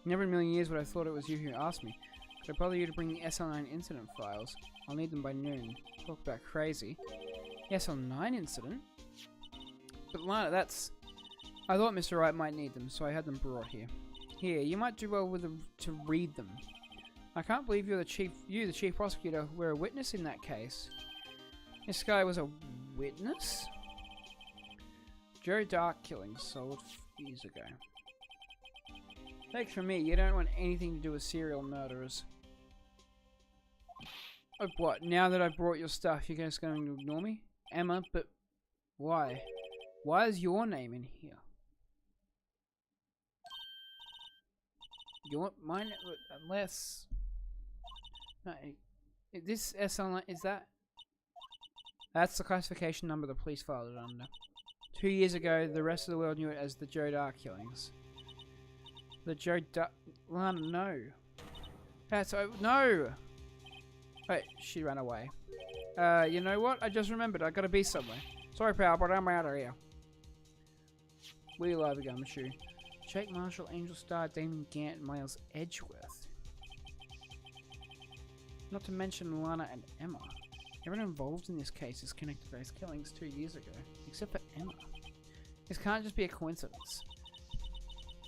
Never in a million years would I have thought it was you who asked me. Could I bother you to bring the SL9 incident files? I'll need them by noon. Talk about crazy. The SL9 incident? But Lana, that's... I thought Mr. Wright might need them, so I had them brought here. Here, you might do well with them to read them. I can't believe the chief prosecutor, were a witness in that case. This guy was a witness? Joe Dark killing sold years ago. Take from me, you don't want anything to do with serial murderers. Oh, what? Now that I brought your stuff, you're just going to ignore me? Emma, but why? Why is your name in here? You want mine? Unless... No, this SL9, is that? That's the classification number the police filed it under. 2 years ago, the rest of the world knew it as the Joe Dark killings. The Joe Dark... Lana, no. That's... no! Wait, she ran away. You know what? I just remembered. I gotta be somewhere. Sorry, pal, but I'm out of here. We love the Gumshoe. Jake Marshall, Angel Star, Damon Gant, and Miles Edgeworth. Not to mention Lana and Emma. Everyone involved in this case is connected to those killings 2 years ago, except for Emma. This can't just be a coincidence.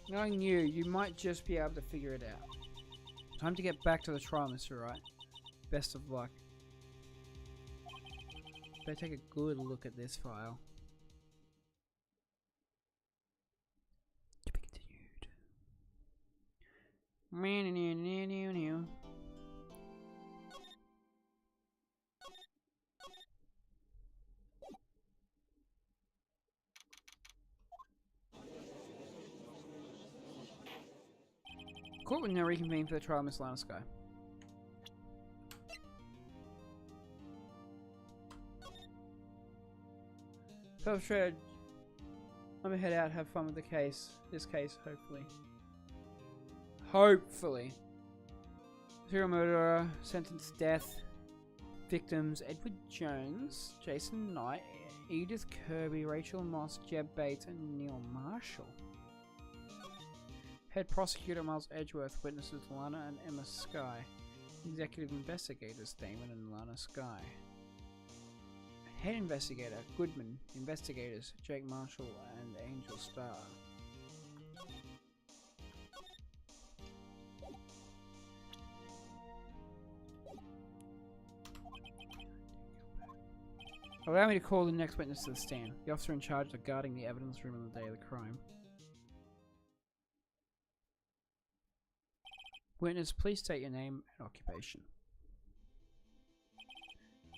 Knowing you, you might just be able to figure it out. Time to get back to the trial, Mr. Wright. Best of luck. Better take a good look at this file. To be continued. Court will now reconvene for the trial of Miss Lana Sky. Perpetrator, I'm gonna head out, have fun with the case. This case, hopefully. Hopefully. Serial murderer, sentenced death. Victims: Edward Jones, Jason Knight, Edith Kirby, Rachel Moss, Jeb Bates, and Neil Marshall. Head prosecutor Miles Edgeworth, witnesses Lana and Emma Sky. Executive investigators Damon and Lana Sky. Head investigator Goodman, investigators Jake Marshall and Angel Starr. Allow me to call the next witness to the stand. The officer in charge of guarding the evidence room on the day of the crime. Witness, please state your name and occupation.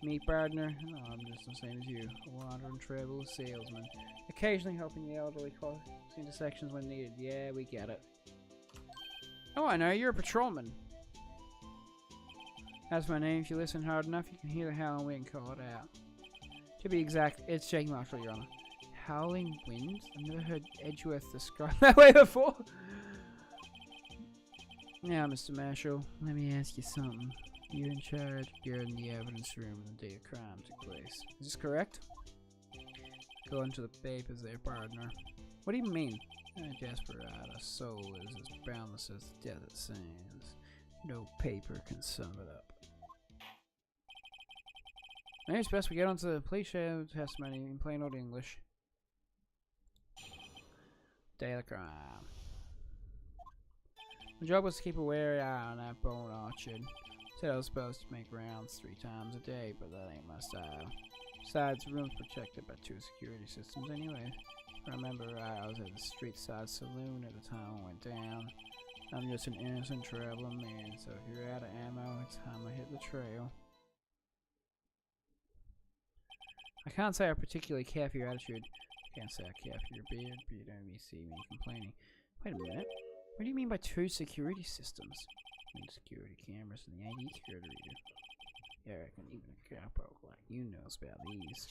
Me, Bardner. Oh, I'm just the same as you. A wandering travel salesman. Occasionally helping the elderly cross intersections when needed. Yeah, we get it. Oh, I know. You're a patrolman. That's my name. If you listen hard enough, you can hear the howling wind call it out. To be exact, it's Jake Marshall, Your Honor. Howling wind? I've never heard Edgeworth described that way before. Now, Mr. Marshall, let me ask you something. You're in charge. You're in the evidence room on the day the crime took place. Is this correct? According to the papers there, partner. What do you mean? A desperado soul is as boundless as the desert sands. No paper can sum it up. Maybe it's best we get on to the police show testimony in plain old English. Day of the crime. My job was to keep a wary eye on that bone orchard. Said I was supposed to make rounds 3 times a day, but that ain't my style. Besides, the room's protected by 2 security systems anyway. If I remember right, I was at the street side saloon at the time it went down. I'm just an innocent traveling man, so if you're out of ammo, it's time I hit the trail. I can't say I particularly care for your attitude. I can't say I care for your beard, but you don't see me complaining. Wait a minute. What do you mean by 2 security systems? Security cameras and the ID card reader. Yeah, I reckon even a cowpoke like you knows about these.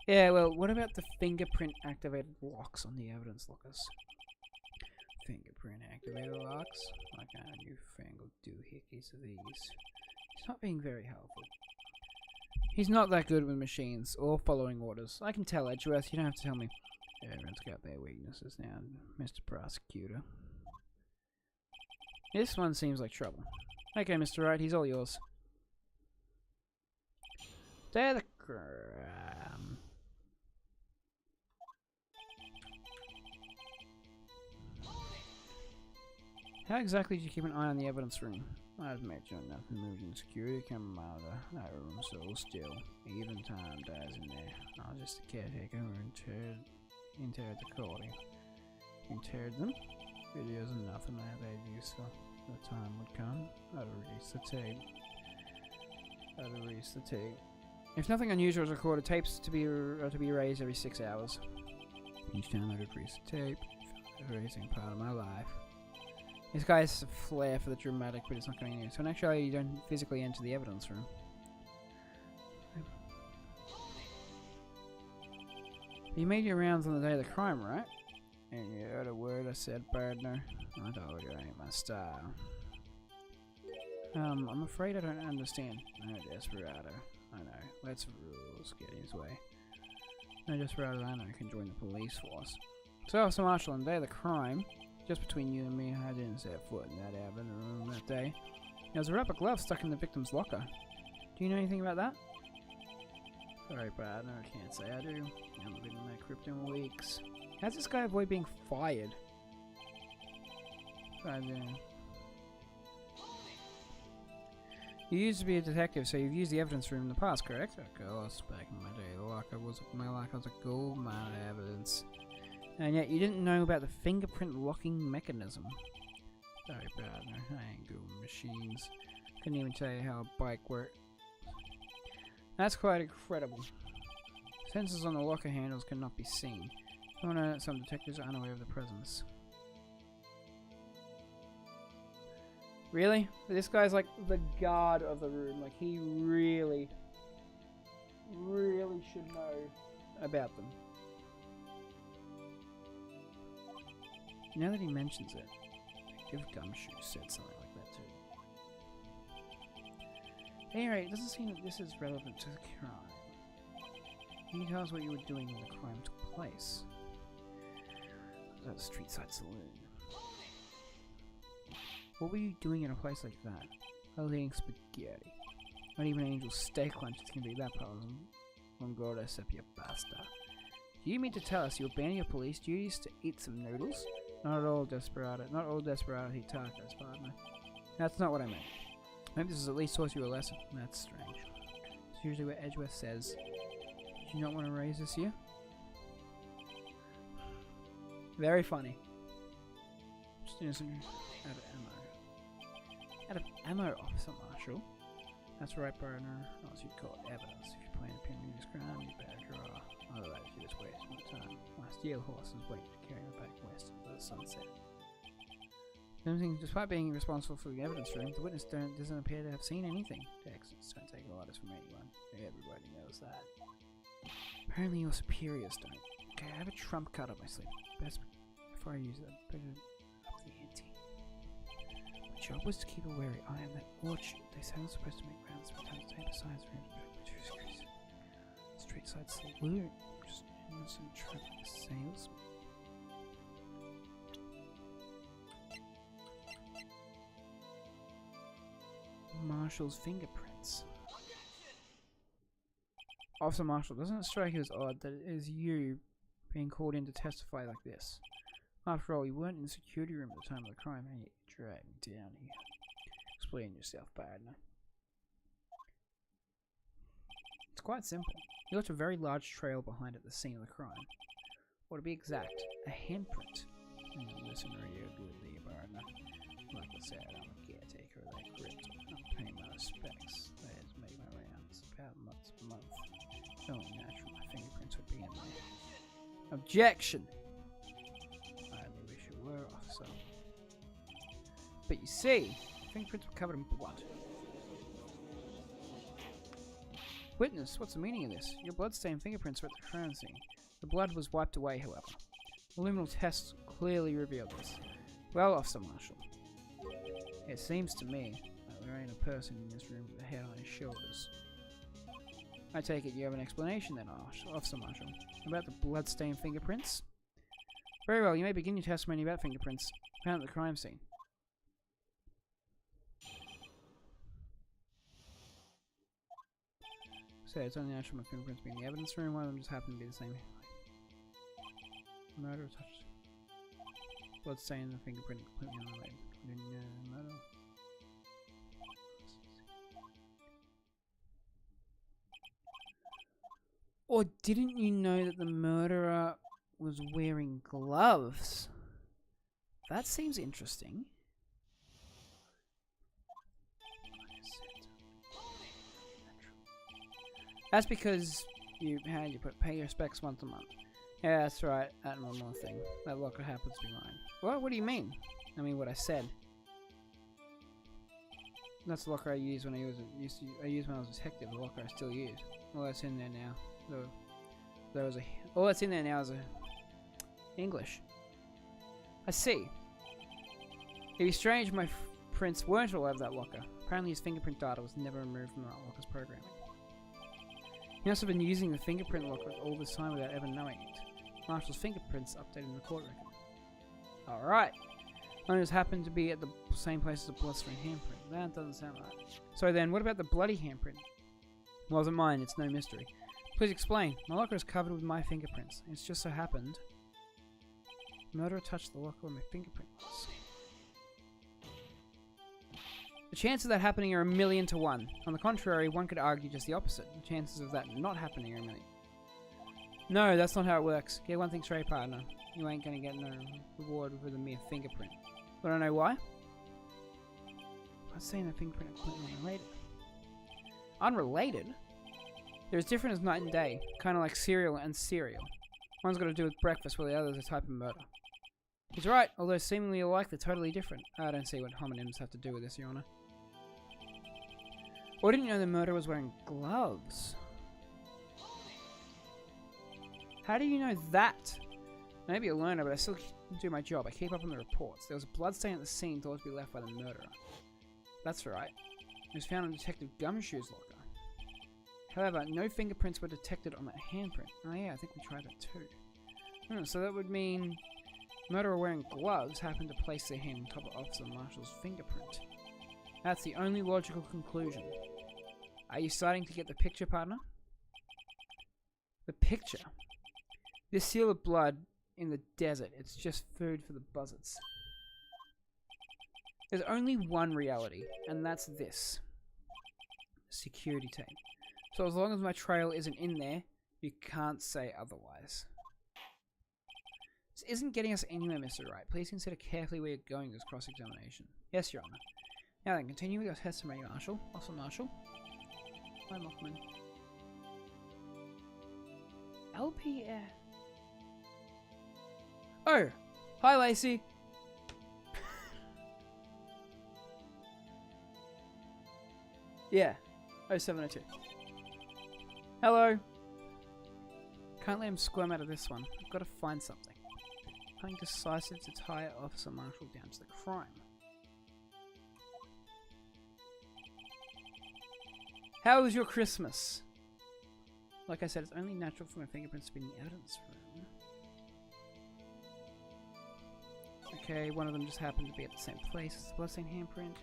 Yeah, well, what about the fingerprint activated locks on the evidence lockers? Fingerprint activated locks? Like our newfangled doohickeys of these. He's not being very helpful. He's not that good with machines or following orders. I can tell, Edgeworth. You don't have to tell me. Everyone's got their weaknesses now, Mr. Prosecutor. This one seems like trouble. Okay, Mr. Wright, he's all yours. Day of the crime. How exactly do you keep an eye on the evidence room? I'd make sure nothing moved in security come out of that room so still. Even time dies in there. I was just a caretaker who interred the Cordy. Interred them? Videos and nothing that they'd use so the time would come. I'd release the tape. If nothing unusual is recorded, tapes are to be erased every 6 hours. Each time I'd erase the tape, erasing part of my life. This guy has a flair for the dramatic, but it's not going in. So in actuality, you don't physically enter the evidence room. You made your rounds on the day of the crime, right? And you heard a word I said, Bardner. I told you it ain't my style. I'm afraid I don't understand. No desperado. I know. Let's rules get in his way. No desperado I know can join the police force. So, Officer Marshall, on the day of the crime, just between you and me, I didn't set foot in that evidence room that day. There was a rubber glove stuck in the victim's locker. Do you know anything about that? Sorry, Bardner, I can't say I do. I haven't been in that crypt in weeks. How's this guy avoid being fired? You used to be a detective, so you've used the evidence room in the past, correct? Of course, back in my day, my locker was a gold mine of evidence. And yet you didn't know about the fingerprint locking mechanism. Sorry, partner, I ain't good with machines. Couldn't even tell you how a bike worked. That's quite incredible. Sensors on the locker handles cannot be seen. I know that some detectives are unaware of the presence. Really? This guy's like the guard of the room. Like, he really, really should know about them. Now that he mentions it, Detective Gumshoe said something like that too. At any rate, it doesn't seem that this is relevant to the crime. Can you tell us what you were doing when the crime took place? I was at a street side saloon. What were you doing in a place like that? I was eating spaghetti. Not even Angel's steak lunch is gonna be that puzzle. Mongora sepia pasta. Do you mean to tell us you abandoned your police duties to eat some noodles? Not all desperado eat tacos, partner. That's not what I meant. Maybe this is at least taught you a lesson. That's strange. It's usually what Edgeworth says. Did you not want to raise this year? Very funny. Just innocent. Out of ammo. Out of ammo, Officer Marshall. That's right, partner. Or else you'd call it evidence. If you plan to pin me this crime, you better draw. Otherwise, you just waste my time. My steel horse is waiting to carry me back west into the sunset. Despite being responsible for the evidence room, the witness doesn't appear to have seen anything. Texans don't take orders from anyone. Everybody knows that. Apparently your superiors don't. Okay, I have a trump card up my sleeve. Best before I use it, better up the ante. My job was to keep a wary eye on that orchard. They said I was supposed to make rounds from time to time besides rooms, but street side saloon. Just innocent traffic sales. Marshall's fingerprints. Officer Marshall, doesn't it strike you as odd that it is you being called in to testify like this? After all, you weren't in the security room at the time of the crime, and you dragged me down here. Explain yourself, partner. It's quite simple. You left a very large trail behind at the scene of the crime. Or to be exact, a handprint. Listen real goodly, partner. Like I said, I'm a caretaker of that crypt. I'm paying my respects. I had to make my rounds about once a month. It's only natural my fingerprints would be in there. Objection! I only wish you were, officer. But you see, fingerprints were covered in blood. Witness, what's the meaning of this? Your blood-stained fingerprints were at the crime scene. The blood was wiped away, however. The luminal tests clearly revealed this. Well, Officer Marshall, it seems to me that there ain't a person in this room with a head on his shoulders. I take it you have an explanation then, Officer Marshall, about the blood-stained fingerprints? Very well, you may begin your testimony about fingerprints found at the crime scene. So it's only natural my fingerprints being in the evidence room, one of them just happened to be the same. Murder touched. Blood stain in the fingerprint completely unrelated. Murder. Or didn't you know that the murderer was wearing gloves? That seems interesting. That's because you pay your respects once a month. Yeah, that's right. And one more thing. That locker happens to be mine. What? What do you mean? I mean what I said. That's the locker I used when I was when I was a detective. The locker I still use. All that's in there now. All that's in there now is English. I see. It'd be strange if my prints weren't all over that locker. Apparently his fingerprint data was never removed from that locker's programming. He must have been using the fingerprint locker all this time without ever knowing it. Marshall's fingerprints updated in the court record. Alright. Mine just happened to be at the same place as a bloodstained handprint. That doesn't sound right. So then, what about the bloody handprint? It wasn't mine, it's no mystery. Please explain. My locker is covered with my fingerprints. It's just so happened the murderer touched the locker where my fingerprint was. The chances of that happening are 1,000,000 to 1. On the contrary, one could argue just the opposite. The chances of that not happening are 1,000,000. No, that's not how it works. Get one thing straight, partner. You ain't gonna get no reward with a mere fingerprint. Wanna know why? I'm saying the fingerprint are completely unrelated. Unrelated? They're as different as night and day. Kinda like cereal and cereal. One's got to do with breakfast while the other's a type of murder. He's right, although seemingly alike, they're totally different. I don't see what homonyms have to do with this, Your Honor. Or didn't you know the murderer was wearing gloves? How do you know that? Maybe a learner, but I still do my job. I keep up on the reports. There was a bloodstain at the scene thought to be left by the murderer. That's right. It was found in Detective Gumshoe's locker. However, no fingerprints were detected on that handprint. Oh yeah, I think we tried that too. So that would mean murderer wearing gloves happened to place their hand on top of Officer Marshall's fingerprint. That's the only logical conclusion. Are you starting to get the picture, partner? The picture? This seal of blood in the desert, it's just food for the buzzards. There's only one reality, and that's this. Security tape. So as long as my trail isn't in there, you can't say otherwise. This isn't getting us anywhere, Mr. Wright. Please consider carefully where you're going with this cross-examination. Yes, Your Honor. Now then, continue with your testimony, Marshall. Officer Marshall. Hi, Mothman. LPF. Oh! Hi, Lacey! Yeah. 0702. Hello! Can't let him squirm out of this one. I've got to find something. Something decisive to tie Officer Marshall down to the crime. How was your Christmas? Like I said, it's only natural for my fingerprints to be in the evidence room. Okay, one of them just happened to be at the same place as the bloodstain handprint.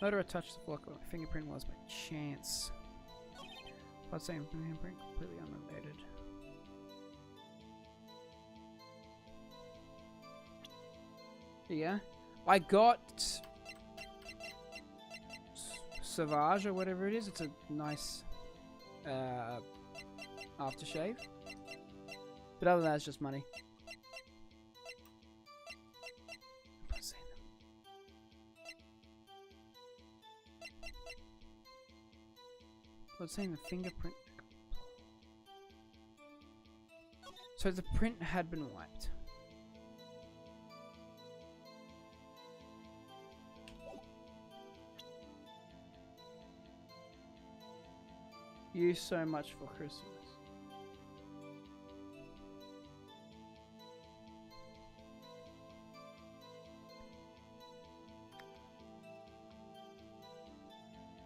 Murderer touched the block where my fingerprint was by chance. Bloodstain handprint completely unrelated. Yeah, I got Sauvage or whatever it is. It's a nice aftershave. But other than that, it's just money. Let's say the fingerprint. So the print had been wiped. You so much for Christmas.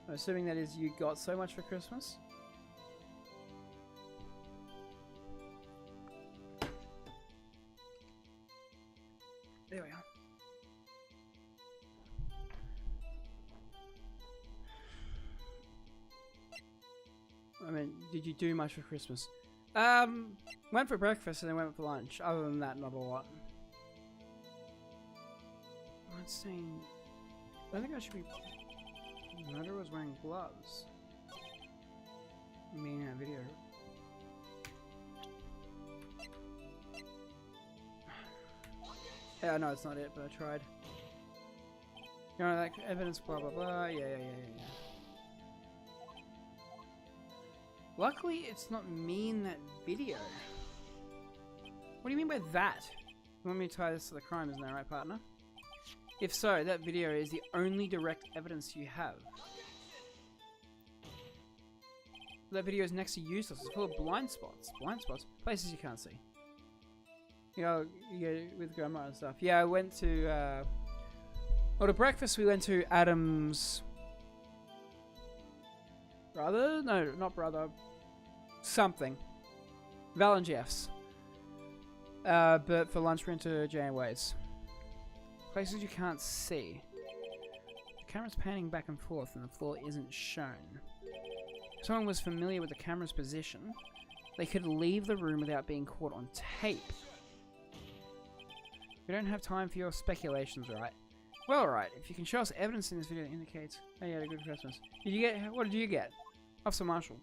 I'm assuming that is you got so much for Christmas. There we are. I mean, did you do much for Christmas? Went for breakfast and then went for lunch. Other than that, not a lot. I'm saying, I think I should be. Murderer was wearing gloves. I mean, in a video. Yeah, no, it's not it, but I tried. You know, like evidence, blah blah blah. Yeah. Luckily, it's not me in that video. What do you mean by that? You want me to tie this to the crime, isn't that right, partner? If so, that video is the only direct evidence you have. That video is next to useless. It's full of blind spots. Blind spots? Places you can't see. You know, with grandma and stuff. Yeah, I went to, well, to breakfast we went to Adam's brother? No, not brother. Something. Val and Jeff's. But for lunch we went to Janway's. Places you can't see. The camera's panning back and forth and the floor isn't shown. If someone was familiar with the camera's position, they could leave the room without being caught on tape. We don't have time for your speculations, right? Well, right. If you can show us evidence in this video that indicates... Oh, you had a good Christmas. Did you get... What did you get? Officer Marshall.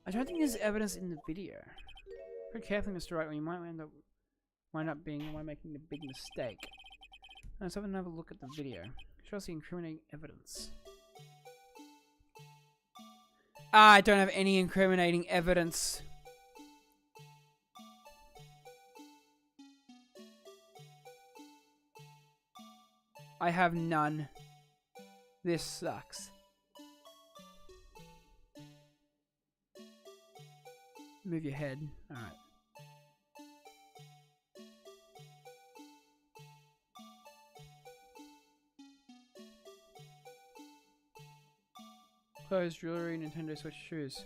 I don't think there's evidence in the video. Very carefully, Mr. Wright, or you might wind up making a big mistake. Let's have another look at the video. Show us the incriminating evidence. I don't have any incriminating evidence. I have none. This sucks. Move your head. Alright. Clothes, jewelry, Nintendo Switch, shoes.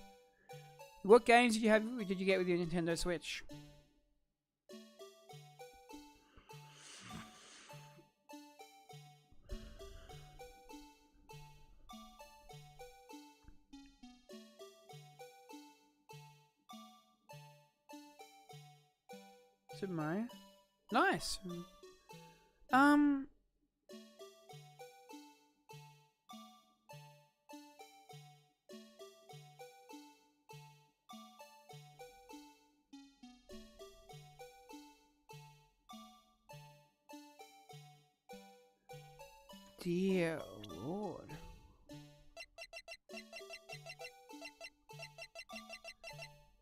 What games did you get with your Nintendo Switch? Super Mario. Nice. Dear Lord.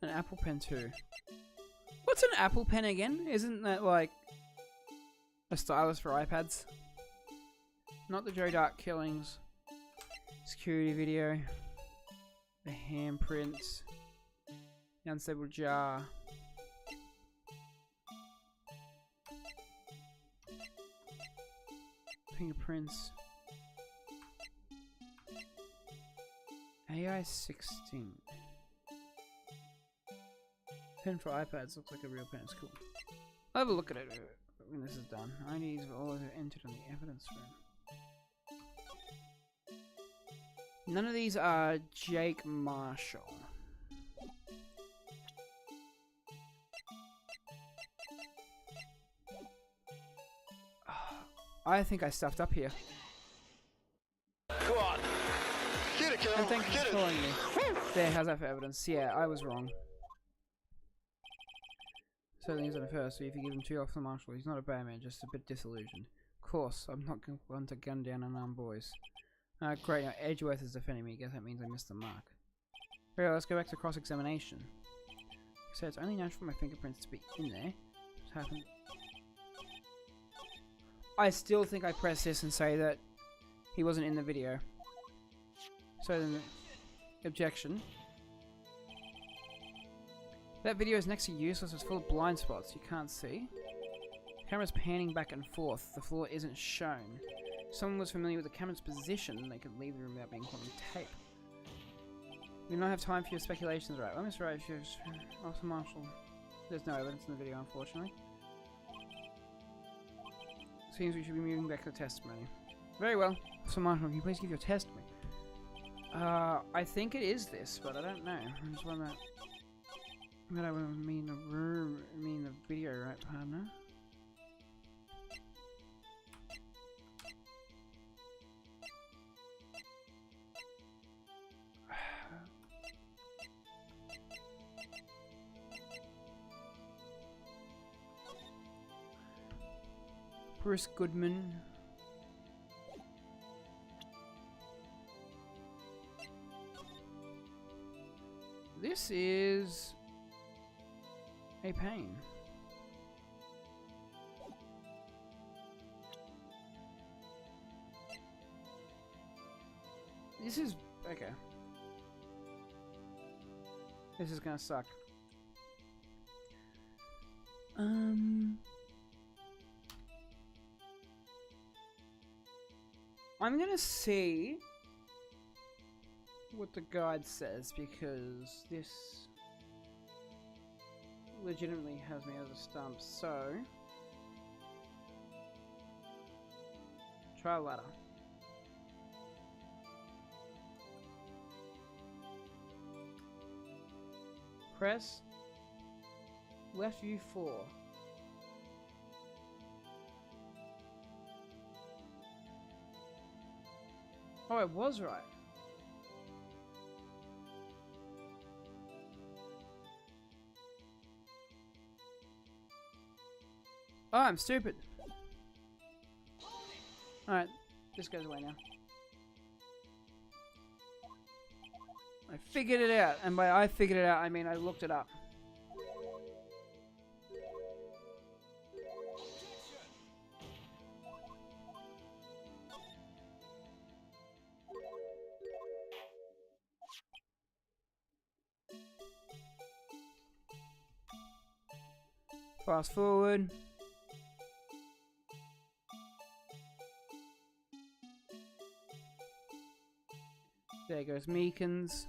An Apple Pen too. What's an Apple Pen again? Isn't that like a stylus for iPads? Not the Joe Dark killings. Security video. The handprints. The unstable jar. Fingerprints. AI 16. Pen for iPads looks like a real pen. It's cool. I'll have a look at it when this is done. IDs are all entered on the evidence room. None of these are Jake Marshall. I think I stuffed up here. Go on. Get it, And Kel. thank you Get for it. calling me. There, how's that for evidence? Yeah, I was wrong. Certainly isn't a first, so if you give him 2 off the marshal, he's not a bad man, just a bit disillusioned. Of course, I'm not going to gun down unarmed boys. Great, now Edgeworth is defending me. Guess that means I missed the mark. Very well, let's go back to cross-examination. So it's only natural for my fingerprints to be in there. What's happened? I still think I press this and say that he wasn't in the video. So then, objection. That video is next to useless. It's full of blind spots you can't see. Camera's panning back and forth. The floor isn't shown. If someone was familiar with the camera's position, they could leave the room without being caught on tape. We do not have time for your speculations, right? Well, Mr. Right, Officer Marshall. There's no evidence in the video, unfortunately. Seems we should be moving back to the testimony. Very well. Officer Marshall, can you please give your testimony? I think it is this, but I don't know. I just want to... I don't mean the room, I mean the video, right, partner? Bruce Goodman. This is a pain. This is okay. This is gonna suck. I'm gonna see what the guide says because this legitimately has me as a stump. So, try ladder. Press left view 4. Oh, I was right. Oh, I'm stupid. Alright, this goes away now. I figured it out, and by I figured it out, I mean I looked it up. Fast forward. There goes Meekins.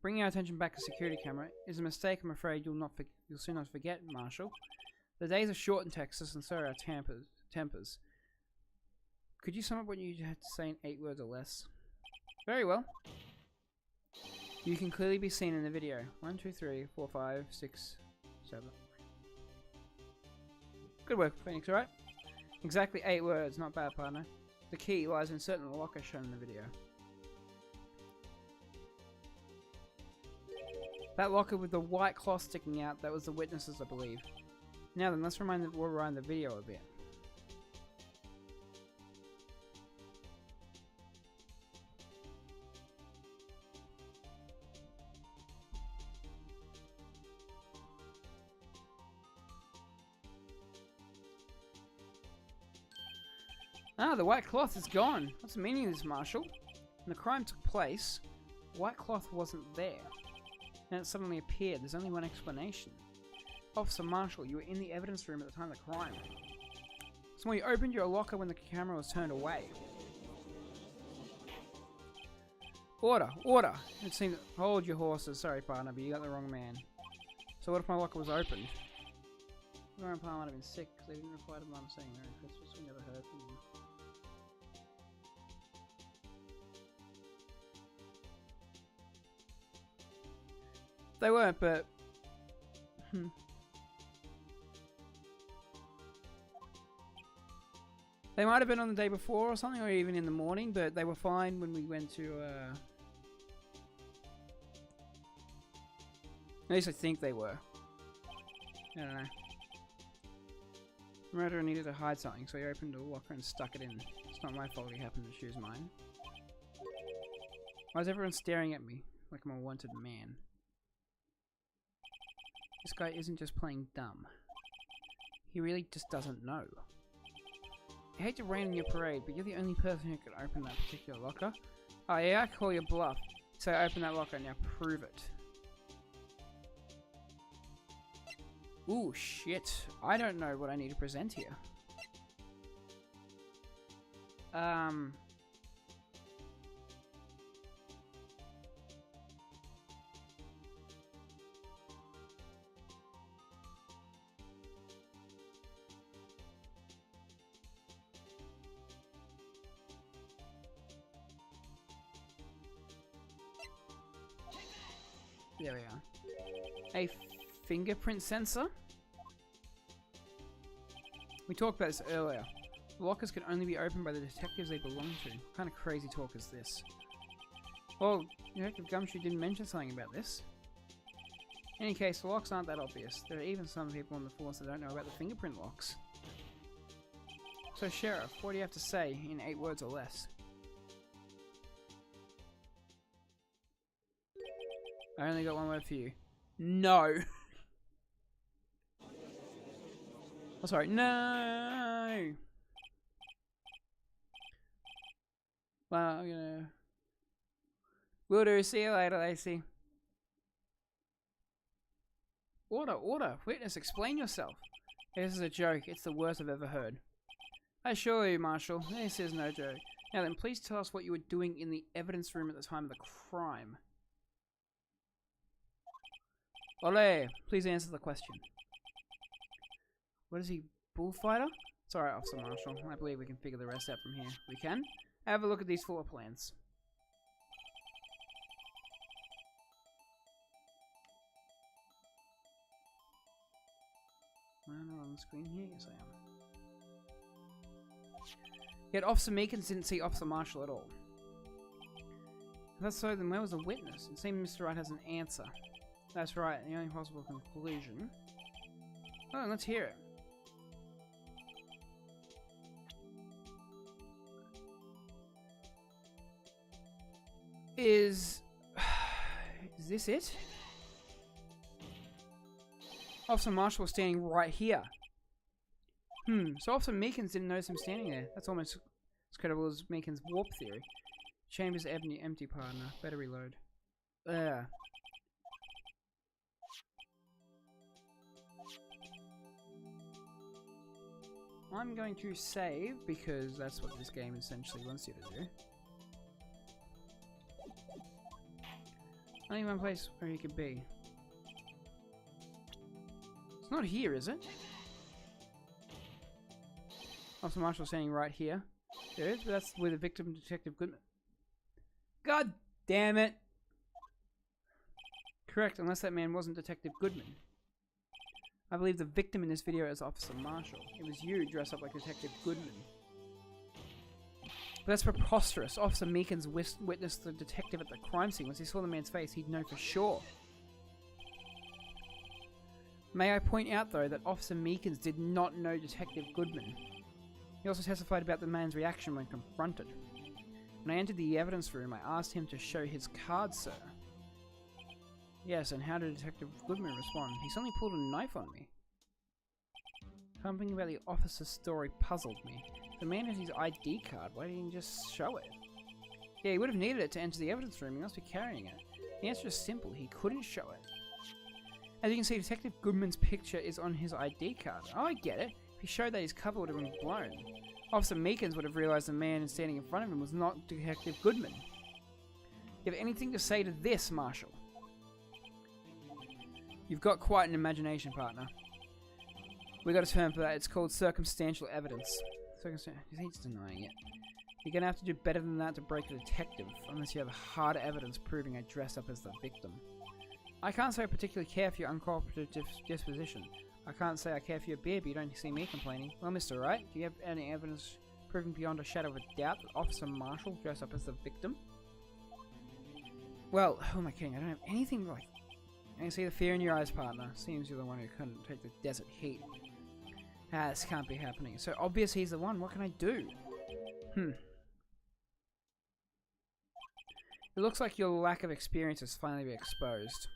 Bringing our attention back to security camera is a mistake I'm afraid you'll soon not forget, Marshall. The days are short in Texas, and so are our tempers. Could you sum up what you had to say in 8 words or less? Very well. You can clearly be seen in the video. 1, 2, 3, 4, 5, 6, 7. Good work, Phoenix, alright? Exactly 8 words, not bad, partner. The key lies in certain locker shown in the video. That locker with the white cloth sticking out, that was the witnesses, I believe. Now then, let's rewind the video a bit. Ah, the white cloth is gone. What's the meaning of this, Marshall? When the crime took place, the white cloth wasn't there. Then it suddenly appeared. There's only one explanation. Officer Marshall, you were in the evidence room at the time of the crime. So you opened your locker when the camera was turned away. Order! Order! It seems... Hold your horses. Sorry, partner, but you got the wrong man. So what if my locker was opened? The grandpa might have been sick because they didn't reply to Mum saying Merry Christmas. We never heard from them. They weren't, but... They might have been on the day before or something, or even in the morning, but they were fine when we went to, At least I think they were. I don't know. The murderer needed to hide something, so he opened a locker and stuck it in. It's not my fault he happened to choose mine. Why is everyone staring at me like I'm a wanted man? This guy isn't just playing dumb. He really just doesn't know. I hate to rain on your parade, but you're the only person who can open that particular locker. Oh yeah, I call your bluff. So open that locker, now prove it. Ooh, shit. I don't know what I need to present here. There we are. A fingerprint sensor? We talked about this earlier. The lockers can only be opened by the detectives they belong to. What kind of crazy talk is this? Well, Detective Gumshoe didn't mention something about this. In any case, the locks aren't that obvious. There are even some people on the force that don't know about the fingerprint locks. So, Sheriff, what do you have to say in 8 words or less? I only got one word for you. No! Oh, sorry. No! Well, I'm gonna... Will do. See you later, Lacey. Order, order. Witness, explain yourself. This is a joke. It's the worst I've ever heard. I assure you, Marshall, this is no joke. Now then, please tell us what you were doing in the evidence room at the time of the crime. Ole, please answer the question. What is he, bullfighter? It's alright, Officer Marshall. I believe we can figure the rest out from here. We can? Have a look at these floor plans. Am I not on the screen here? Yes, I am. Yet Officer Meekins didn't see Officer Marshall at all. That's so, then where was the witness? It seems Mr. Wright has an answer. That's right, the only possible conclusion. Oh, let's hear it. Is this it? Officer Marshall was standing right here. So Officer Meekins didn't notice him standing there. That's almost as credible as Meekins' warp theory. Chamber's empty, partner. Better reload. I'm going to save because that's what this game essentially wants you to do. Only one place where he could be. It's not here, is it? Officer Marshall standing right here. There it is, but that's with the victim, Detective Goodman. God damn it! Correct, unless that man wasn't Detective Goodman. I believe the victim in this video is Officer Marshall. It was you dressed up like Detective Goodman. But that's preposterous. Officer Meekins witnessed the detective at the crime scene. Once he saw the man's face, he'd know for sure. May I point out, though, that Officer Meekins did not know Detective Goodman. He also testified about the man's reaction when confronted. When I entered the evidence room, I asked him to show his card, sir. Yes, and how did Detective Goodman respond? He suddenly pulled a knife on me. Something about the officer's story puzzled me. The man had his ID card, why didn't he just show it? Yeah, he would have needed it to enter the evidence room, he must be carrying it. The answer is simple, he couldn't show it. As you can see, Detective Goodman's picture is on his ID card. Oh, I get it. If he showed that, his cover would have been blown. Officer Meekins would have realized the man standing in front of him was not Detective Goodman. You have anything to say to this, Marshall? You've got quite an imagination, partner. We got a term for that. It's called circumstantial evidence. He's denying it. You're gonna have to do better than that to break a detective, unless you have hard evidence proving I dressed up as the victim. I can't say I particularly care for your uncooperative disposition. I can't say I care for your beard, but you don't see me complaining. Well, Mr. Wright, do you have any evidence proving beyond a shadow of a doubt that Officer Marshall dressed up as the victim? Well, who am I kidding? I don't have anything like... I can see the fear in your eyes, partner. Seems you're the one who couldn't take the desert heat. Ah, this can't be happening. So obvious he's the one. What can I do? It looks like your lack of experience has finally been exposed.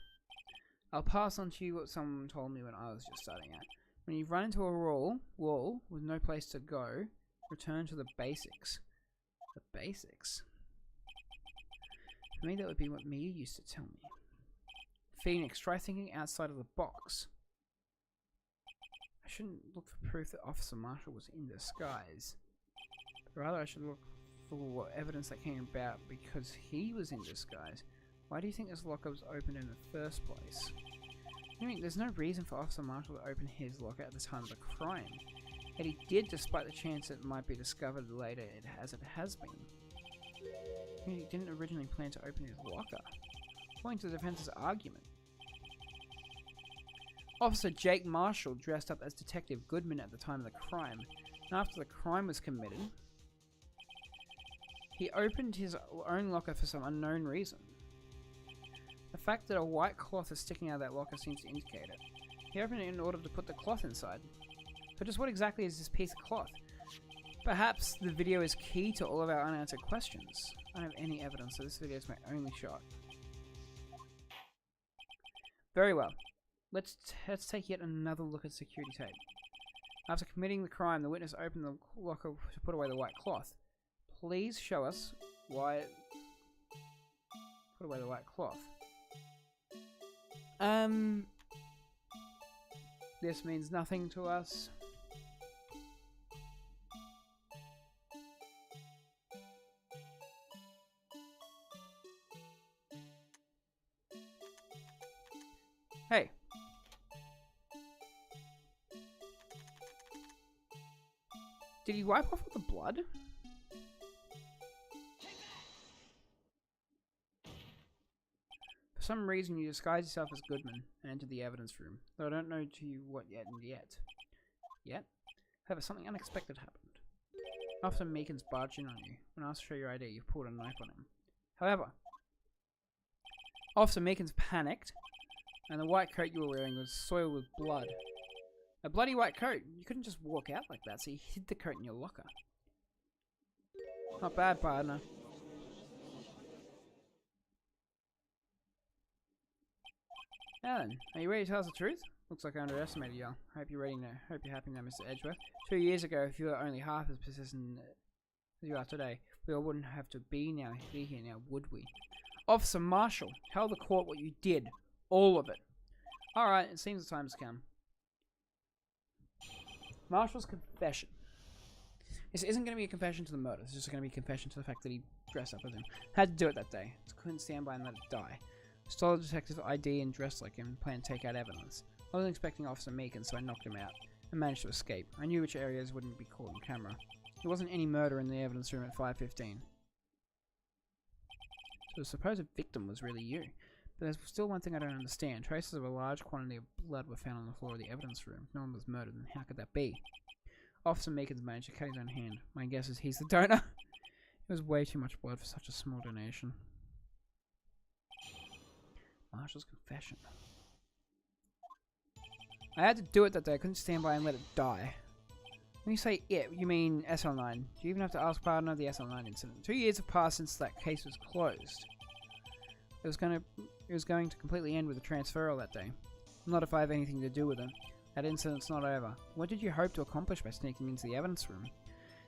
I'll pass on to you what someone told me when I was just starting out. When you run into a wall with no place to go, return to the basics. The basics? For me, that would be what Mia used to tell me. Phoenix, try thinking outside of the box. I shouldn't look for proof that Officer Marshall was in disguise. Rather, I should look for evidence that came about because he was in disguise. Why do you think this locker was opened in the first place? I mean, there's no reason for Officer Marshall to open his locker at the time of the crime. Yet he did, despite the chance it might be discovered later as it has been. He didn't originally plan to open his locker, according to the defense's argument. Officer Jake Marshall dressed up as Detective Goodman at the time of the crime, and after the crime was committed, he opened his own locker for some unknown reason. The fact that a white cloth is sticking out of that locker seems to indicate it. He opened it in order to put the cloth inside. But just what exactly is this piece of cloth? Perhaps the video is key to all of our unanswered questions. I don't have any evidence, so this video is my only shot. Very well. Let's take yet another look at security tape. After committing the crime, the witness opened the locker to put away the white cloth. Please show us why it put away the white cloth. This means nothing to us. Hey. Did he wipe off all the blood? For some reason you disguised yourself as Goodman and entered the evidence room, though I don't know to you what yet. However, something unexpected happened. Officer Meekins barged in on you. When asked to show your ID, you pulled a knife on him. However, Officer Meekins panicked, and the white coat you were wearing was soiled with blood. A bloody white coat? You couldn't just walk out like that, so you hid the coat in your locker. Not bad, partner. Now then, are you ready to tell us the truth? Looks like I underestimated you. Hope you're ready now. Hope you're happy now, Mr. Edgeworth. 2 years ago, if you were only half as persistent as you are today, we all wouldn't have to be here now, would we? Officer Marshall, tell the court what you did. All of it. Alright, it seems the time has come. Marshall's confession. This isn't going to be a confession to the murder. It's just going to be a confession to the fact that he dressed up as him. Had to do it that day. Just couldn't stand by and let it die. Stole the detective's ID and dressed like him and planned to take out evidence. I wasn't expecting Officer Meekins, so I knocked him out and managed to escape. I knew which areas wouldn't be caught on camera. There wasn't any murder in the evidence room at 5:15. So the supposed victim was really you. But there's still one thing I don't understand. Traces of a large quantity of blood were found on the floor of the evidence room. No one was murdered, and how could that be? Officer Meekins managed to cut his own hand. My guess is he's the donor. It was way too much blood for such a small donation. Marshall's confession. I had to do it that day. I couldn't stand by and let it die. When you say it, you mean SL9. Do you even have to ask pardon of the SL9 incident? 2 years have passed since that case was closed. It was going to completely end with a transferal that day. Not if I have anything to do with it. That incident's not over. What did you hope to accomplish by sneaking into the evidence room?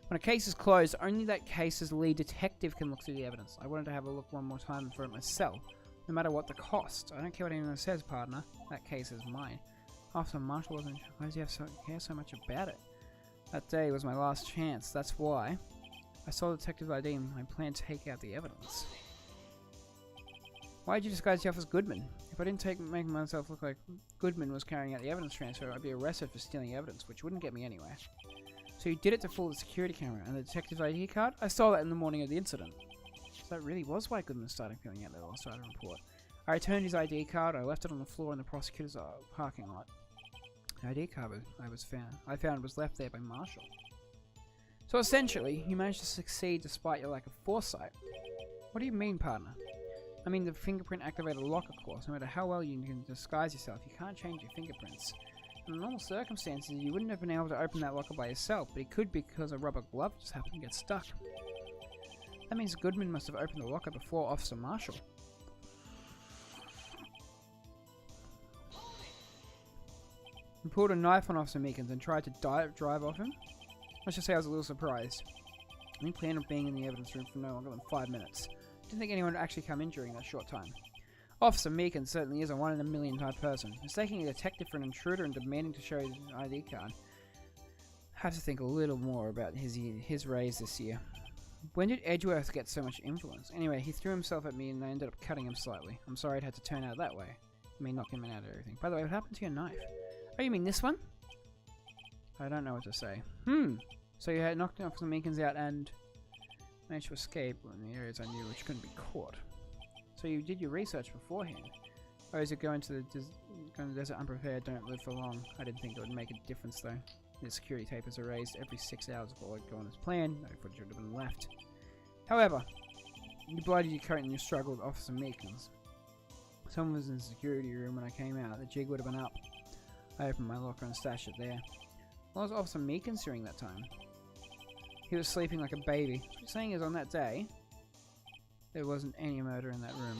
When a case is closed, only that case's lead detective can look through the evidence. I wanted to have a look one more time for it myself, no matter what the cost. I don't care what anyone says, partner. That case is mine. Officer Marshall wasn't. Why does he care so much about it? That day was my last chance. That's why I saw the detective's ID and I planned to take out the evidence. Why did you disguise yourself as Goodman? If I didn't make myself look like Goodman was carrying out the evidence transfer, I'd be arrested for stealing evidence, which wouldn't get me anywhere. So you did it to fool the security camera and the detective's ID card? I saw that in the morning of the incident. So that really was why Goodman started filling out the Lost Item report. I returned his ID card. I left it on the floor in the prosecutor's parking lot. The ID card I found was left there by Marshall. So essentially, you managed to succeed despite your lack of foresight. What do you mean, partner? I mean the fingerprint activated lock, of course. No matter how well you can disguise yourself, you can't change your fingerprints. In normal circumstances, you wouldn't have been able to open that locker by yourself, but it could because a rubber glove just happened to get stuck. That means Goodman must have opened the locker before Officer Marshall. He pulled a knife on Officer Meekins and tried to drive off him. Let's just say I was a little surprised. I didn't plan on being in the evidence room for no longer than 5 minutes. Didn't think anyone would actually come in during that short time. Officer Meekins certainly is a one-in-a-million type person. Mistaking a detective for an intruder and demanding to show his ID card. I have to think a little more about his raise this year. When did Edgeworth get so much influence? Anyway, he threw himself at me and I ended up cutting him slightly. I'm sorry it had to turn out that way. I mean, knock him out of everything. By the way, what happened to your knife? Oh, you mean this one? I don't know what to say. So you had knocked Officer Meekins out and managed to escape in the areas I knew which couldn't be caught. So you did your research beforehand. Or is it going to the desert unprepared, don't live for long? I didn't think it would make a difference though. The security tape is erased every 6 hours before it go on as planned. No footage would have been left. However, you bloodied your coat and you struggled with Officer Meekins. Someone was in the security room when I came out. The jig would have been up. I opened my locker and stashed it there. What was Officer Meekins during that time? He was sleeping like a baby. What you're saying is on that day, there wasn't any murder in that room.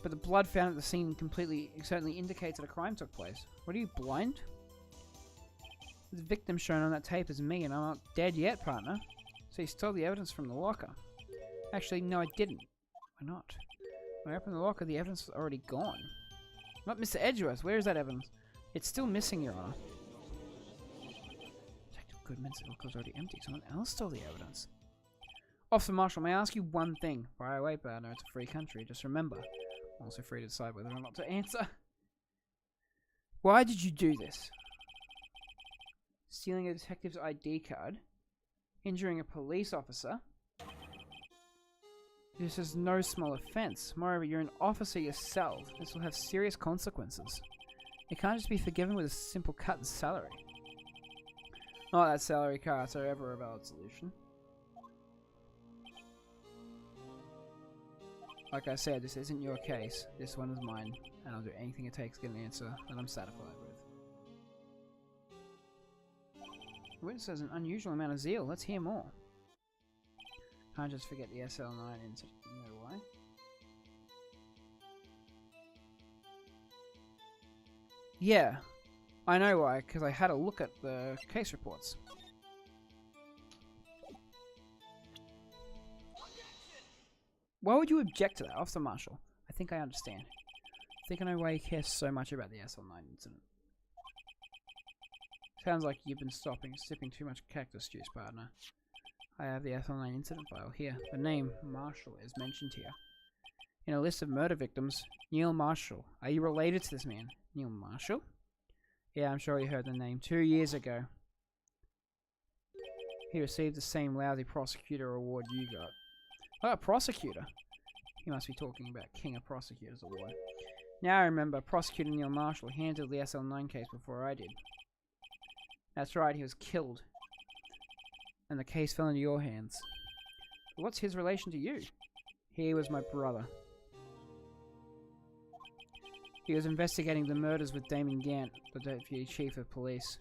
But the blood found at the scene certainly indicates that a crime took place. What are you, blind? The victim shown on that tape is me and I'm not dead yet, partner. So you stole the evidence from the locker. Actually, no I didn't. Why not? When I opened the locker, the evidence was already gone. Not Mr. Edgeworth, where is that evidence? It's still missing, Your Honor. Detective Goodman's locker was already empty. Someone else stole the evidence. Officer Marshall, may I ask you one thing? Fire away, partner. It's a free country. Just remember, I'm also free to decide whether or not to answer. Why did you do this? Stealing a detective's ID card? Injuring a police officer? This is no small offense. Moreover, you're an officer yourself. This will have serious consequences. It can't just be forgiven with a simple cut in salary. Not that salary cuts are ever a valid solution. Like I said, this isn't your case. This one is mine, and I'll do anything it takes to get an answer that I'm satisfied with. The witness has an unusual amount of zeal. Let's hear more. Can't just forget the SL9 incident. You know why? Yeah, I know why, because I had a look at the case reports. Why would you object to that, Officer Marshall? I think I understand. I think I know why you care so much about the SL9 incident. Sounds like you've been sipping too much cactus juice, partner. I have the SL9 incident file here. The name Marshall is mentioned here. In a list of murder victims, Neil Marshall. Are you related to this man? Neil Marshall? Yeah, I'm sure you heard the name. 2 years ago. He received the same lousy prosecutor award you got. Oh, a prosecutor? He must be talking about King of Prosecutors Award. Now I remember, Prosecutor Neil Marshall handled the SL9 case before I did. That's right, he was killed. And the case fell into your hands. But what's his relation to you? He was my brother. He was investigating the murders with Damon Gant, the Deputy Chief of Police.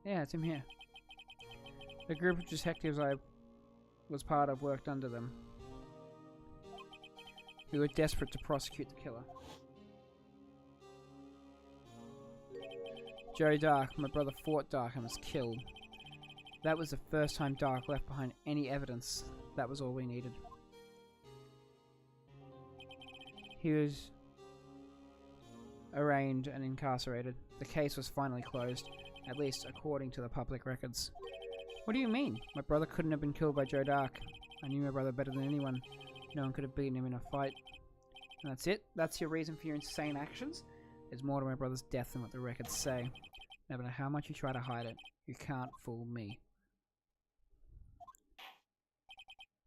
Yeah, it's him here. The group of detectives I was part of worked under them. We were desperate to prosecute the killer. Joe Dark, my brother fought Dark and was killed. That was the first time Dark left behind any evidence. That was all we needed. He was arraigned and incarcerated. The case was finally closed, at least according to the public records. What do you mean? My brother couldn't have been killed by Joe Dark. I knew my brother better than anyone. No one could have beaten him in a fight. And that's it? That's your reason for your insane actions? There's more to my brother's death than what the records say. No matter how much you try to hide it, you can't fool me.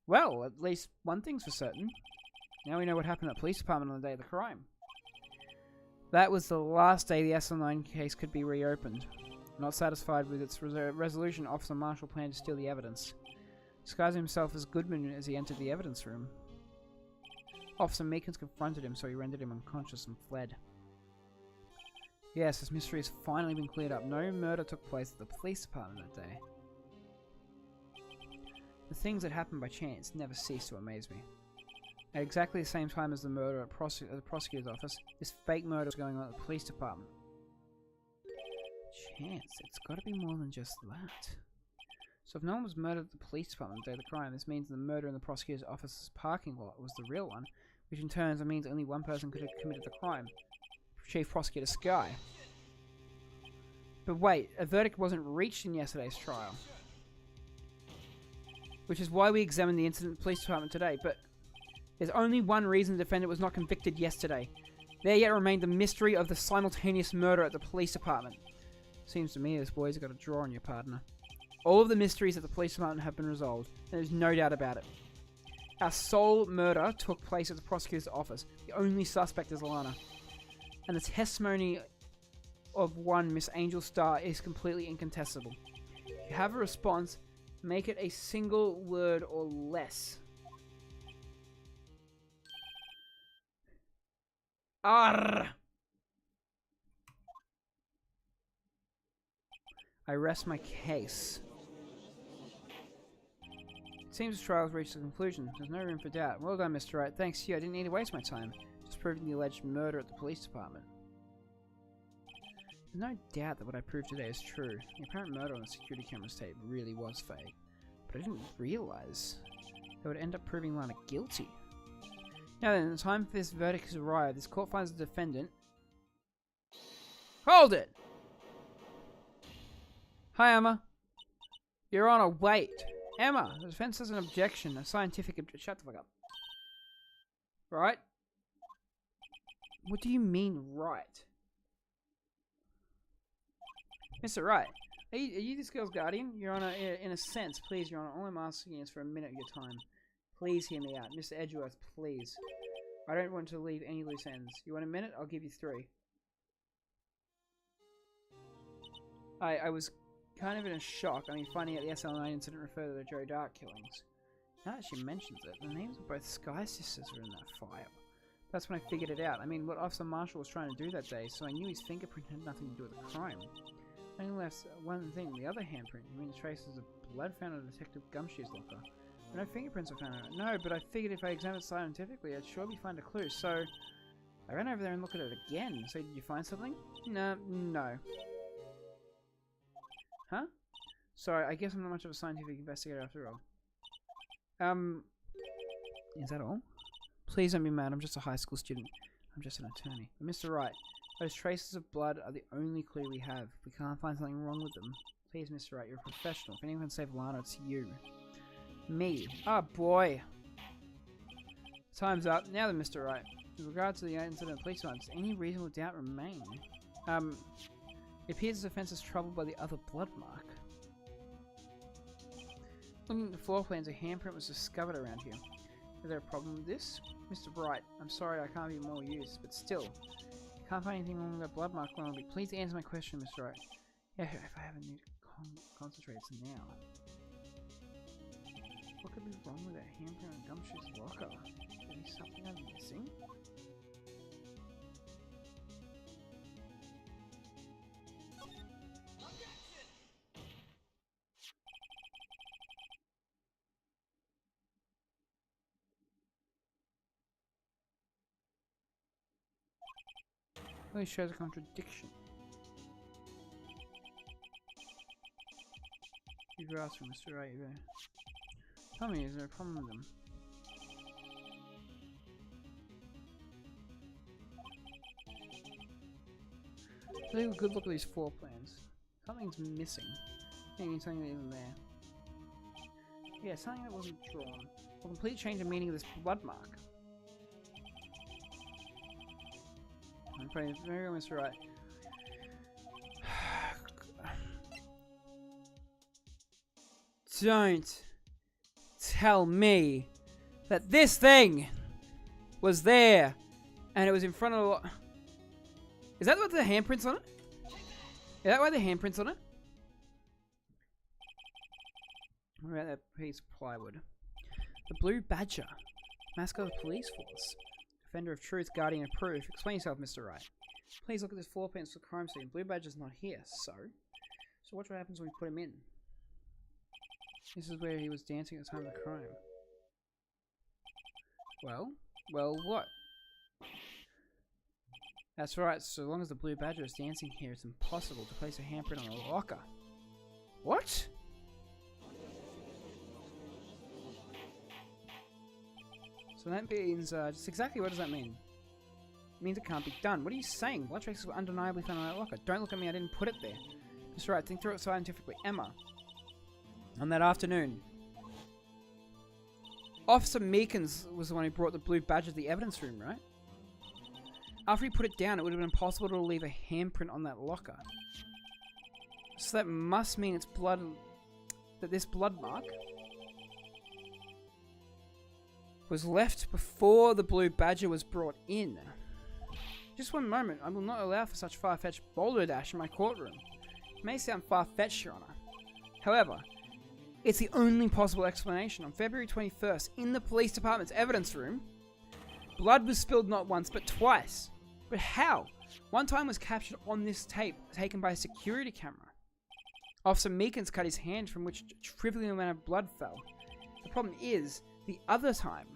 Well, at least one thing's for certain. Now we know what happened at the police department on the day of the crime. That was the last day the SL9 case could be reopened. Not satisfied with its resolution, Officer Marshall planned to steal the evidence. Disguising himself as Goodman as he entered the evidence room. Officer Meekins confronted him, so he rendered him unconscious and fled. Yes, this mystery has finally been cleared up. No murder took place at the police department that day. The things that happened by chance never cease to amaze me. At exactly the same time as the murder at the prosecutor's office, this fake murder was going on at the police department. Chance? It's gotta be more than just that. So if no one was murdered at the police department the day of the crime, this means the murder in the prosecutor's office's parking lot was the real one, which in turn means only one person could have committed the crime. Chief Prosecutor Skye. But wait, a verdict wasn't reached in yesterday's trial. Which is why we examined the incident at the police department today, but there's only one reason the defendant was not convicted yesterday. There yet remained the mystery of the simultaneous murder at the police department. Seems to me this boy's got a draw on your partner. All of the mysteries at the police department have been resolved. There's no doubt about it. Our sole murder took place at the prosecutor's office. The only suspect is Alana. And the testimony of one Miss Angel Starr is completely incontestable. If you have a response, make it a single word or less. Arrgh! I rest my case. It seems the trial has reached a conclusion. There's no room for doubt. Well done, Mr. Wright. Thanks to you, I didn't need to waste my time. Just proving the alleged murder at the police department. There's no doubt that what I proved today is true. The apparent murder on the security camera tape really was fake. But I didn't realize they would end up proving Lana guilty. Now then, the time for this verdict has arrived. This court finds the defendant... Hold it! Hi, Emma. Your Honor, wait. Emma, the defense has an objection. A scientific objection. Shut the fuck up. Right? What do you mean, right? Mr. Wright, are you this girl's guardian? Your Honor, in a sense, please, Your Honor. All I'm asking is for a minute of your time. Please hear me out. Mr. Edgeworth, please. I don't want to leave any loose ends. You want a minute? I'll give you 3. I was kind of in a shock. I mean, finding out the SL9 incident referred to the Joe Dark killings. Now that she mentions it, the names of both Sky Sisters are in that file. That's when I figured it out. I mean, what Officer Marshall was trying to do that day, so I knew his fingerprint had nothing to do with the crime. I only left one thing, the other handprint. You mean the traces of blood found in Detective Gumshoe's locker. But no fingerprints were found on it. No, but I figured if I examined it scientifically, I'd surely find a clue. So, I ran over there and looked at it again. So, did you find something? No. Huh? Sorry, I guess I'm not much of a scientific investigator after all. Is that all? Please don't be mad, I'm just a high school student. I'm just an attorney. But Mr. Wright, those traces of blood are the only clue we have. If we can't find something wrong with them. Please, Mr. Wright, you're a professional. If anyone can save Lana, it's you. Me. Oh boy. Time's up. Now then, Mr. Wright. With regard to the incident, police does any reasonable doubt remain? It appears the offence is troubled by the other blood mark. Looking at the floor plans, a handprint was discovered around here. Is there a problem with this? Mr. Bright, I'm sorry I can't be more use, but still. Can't find anything wrong with that blood mark. Please answer my question, Mr. Wright. Yeah, if I haven't need to concentrate, it's now. What could be wrong with that handprint on Gumshoe's locker? Is there something I'm missing? Really shows a contradiction. You've asked for Mr. Wright there. Tell me, is there a problem with them? Take a good look at these floor plans. Something's missing. Maybe something that isn't there. Yeah, something that wasn't drawn. A complete change of meaning of this blood mark. I'm praying for Mr. Wright. Don't tell me that this thing was there and it was in front of a lot. Is that what the handprints on it? Is that why the handprints on it? What about that piece of plywood? The Blue Badger, mascot of the police force. Defender of truth, guardian of proof. Explain yourself, Mr. Wright. Please look at this floor plans for the crime scene. Blue Badger's not here, so watch what happens when we put him in. This is where he was dancing at the time of the crime. Well, what? That's right, so long as the Blue Badger is dancing here, it's impossible to place a handprint on a locker. What? So that means, just exactly what does that mean? It means it can't be done. What are you saying? Blood traces were undeniably found on that locker. Don't look at me, I didn't put it there. Mr. Wright, think through it scientifically. Emma. On that afternoon, Officer Meekins was the one who brought the Blue Badger to the evidence room, right? After he put it down, it would have been impossible to leave a handprint on that locker. So that must mean it's blood, that this blood mark was left before the Blue Badger was brought in. Just one moment, I will not allow for such far-fetched boulder dash in my courtroom. It may sound far-fetched, Your Honor. However, it's the only possible explanation. On February 21st, in the police department's evidence room, blood was spilled not once, but twice. But how? One time was captured on this tape, taken by a security camera. Officer Meekins cut his hand, from which a trivial amount of blood fell. The problem is, the other time...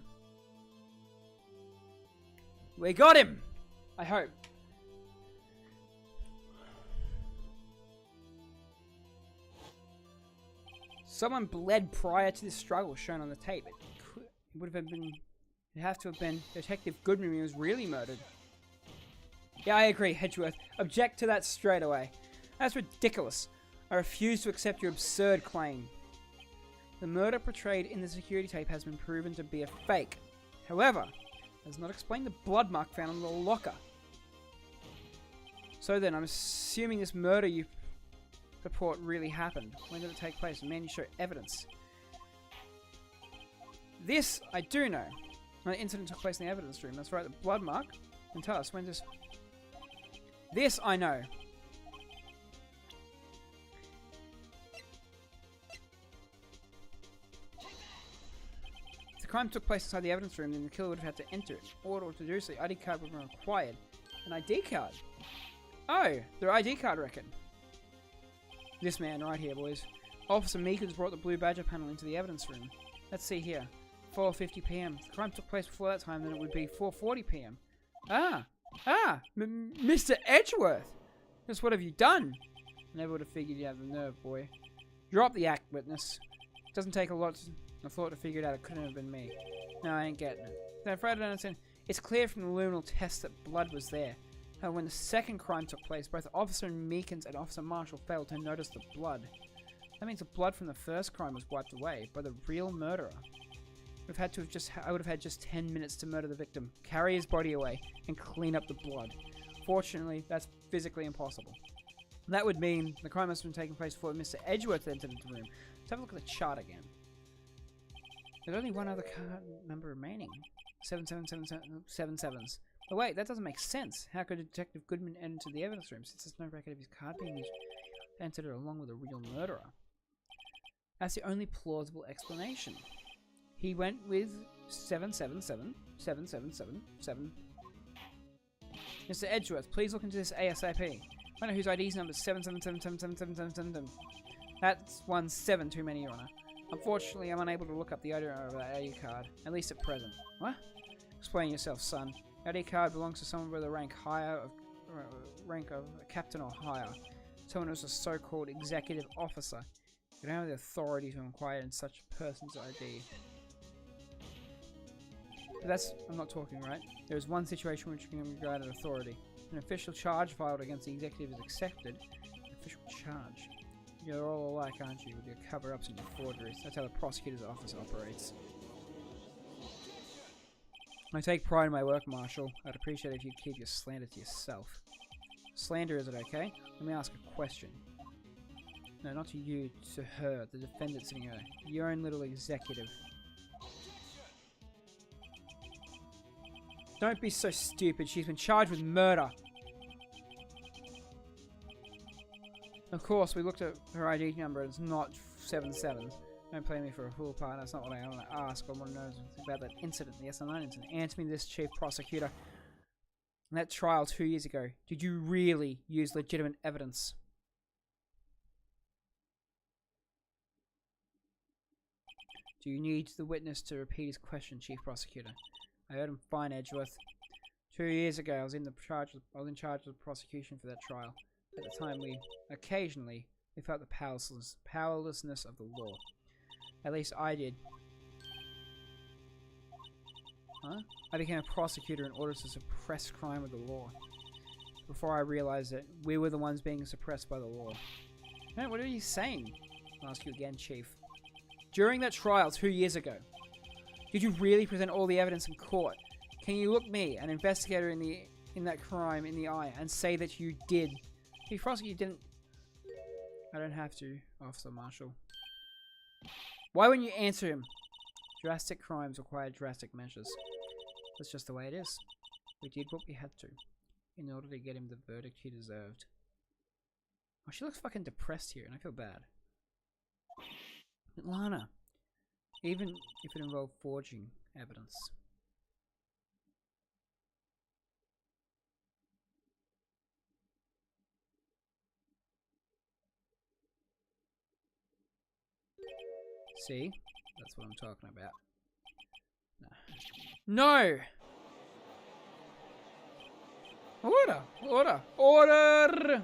We got him! I hope. Someone bled prior to this struggle shown on the tape. It would have been... It'd have to have been Detective Goodman who was really murdered. Yeah, I agree, Hedgeworth. Object to that straight away. That's ridiculous. I refuse to accept your absurd claim. The murder portrayed in the security tape has been proven to be a fake. However, it does not explain the blood mark found on the locker. So then, I'm assuming this murder you purport really happened. When did it take place? And man, you show evidence. This, I do know. When the incident took place in the evidence room. That's right, the blood mark. And tell us, when does... This, I know. crime took place inside the evidence room, then the killer would have had to enter it. In order to do so, the ID card would have been required. An ID card? Oh, their ID card, reckon. This man right here, boys. Officer Meekins brought the blue badger panel into the evidence room. Let's see here. 4:50 p.m. If the crime took place before that time, then it would be 4:40 p.m. Mr. Edgeworth! Just what have you done? I never would have figured you had the nerve, boy. Drop the act, witness. It doesn't take a lot of thought to figure it out. It couldn't have been me. No, I ain't getting it. I'm afraid I don't understand. It's clear from the luminal test that blood was there. However, when the second crime took place, both Officer Meekins and Officer Marshall failed to notice the blood. That means the blood from the first crime was wiped away by the real murderer. I would have had just 10 minutes to murder the victim, carry his body away, and clean up the blood. Fortunately, that's physically impossible. That would mean the crime must have been taking place before Mr. Edgeworth entered the room. Let's have a look at the chart again. There's only one other card number remaining. 7 sevens. But wait, that doesn't make sense. How could Detective Goodman enter the evidence room since there's no record of his card being used? Entered it along with a real murderer. That's the only plausible explanation. He went with 777. Mr. Edgeworth, please look into this ASAP. I know whose ID's number is 7777777. That's 17 too many, Your Honor. Unfortunately, I'm unable to look up the owner of that ID card, at least at present. What? Explain yourself, son. ID card belongs to someone with a rank of a captain or higher. Someone who's a so-called executive officer. You don't have the authority to inquire in such a person's ID. But I'm not talking, right? There is one situation which can be granted authority. An official charge filed against the executive is accepted. An official charge. You're all alike, aren't you, with your cover-ups and your forgeries? That's how the prosecutor's office operates. I take pride in my work, Marshal. I'd appreciate it if you'd keep your slander to yourself. Slander, is it okay? Let me ask a question. No, not to you, to her, the defendant sitting there. Your own little executive. Don't be so stupid. She's been charged with murder. Of course, we looked at her ID number. It's not 77. Don't play me for a fool, partner. That's not what I want to ask. I want to know about that incident, the SN9 incident. Answer me this, Chief Prosecutor. In that trial 2 years ago, did you really use legitimate evidence? Do you need the witness to repeat his question, Chief Prosecutor? I heard him fine, Edgeworth. 2 years ago, I was in charge of the prosecution for that trial. At the time, we felt the powerlessness of the law. At least I did. Huh? I became a prosecutor in order to suppress crime with the law. Before I realized that we were the ones being suppressed by the law. Man, what are you saying? I'll ask you again, Chief. During that trial 2 years ago, did you really present all the evidence in court? Can you look me, an investigator in that crime, in the eye and say that you did? Chief Prosecutor didn't. I don't have to, Officer Marshall. Why wouldn't you answer him? Drastic crimes require drastic measures. That's just the way it is. We did what we had to, in order to get him the verdict he deserved. Oh, she looks fucking depressed here, and I feel bad. But Lana, even if it involved forging evidence. See? That's what I'm talking about. No! Order! Order! Order!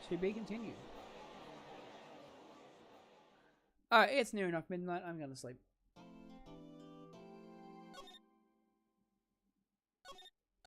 To be continued. Alright, it's near enough midnight. I'm gonna sleep.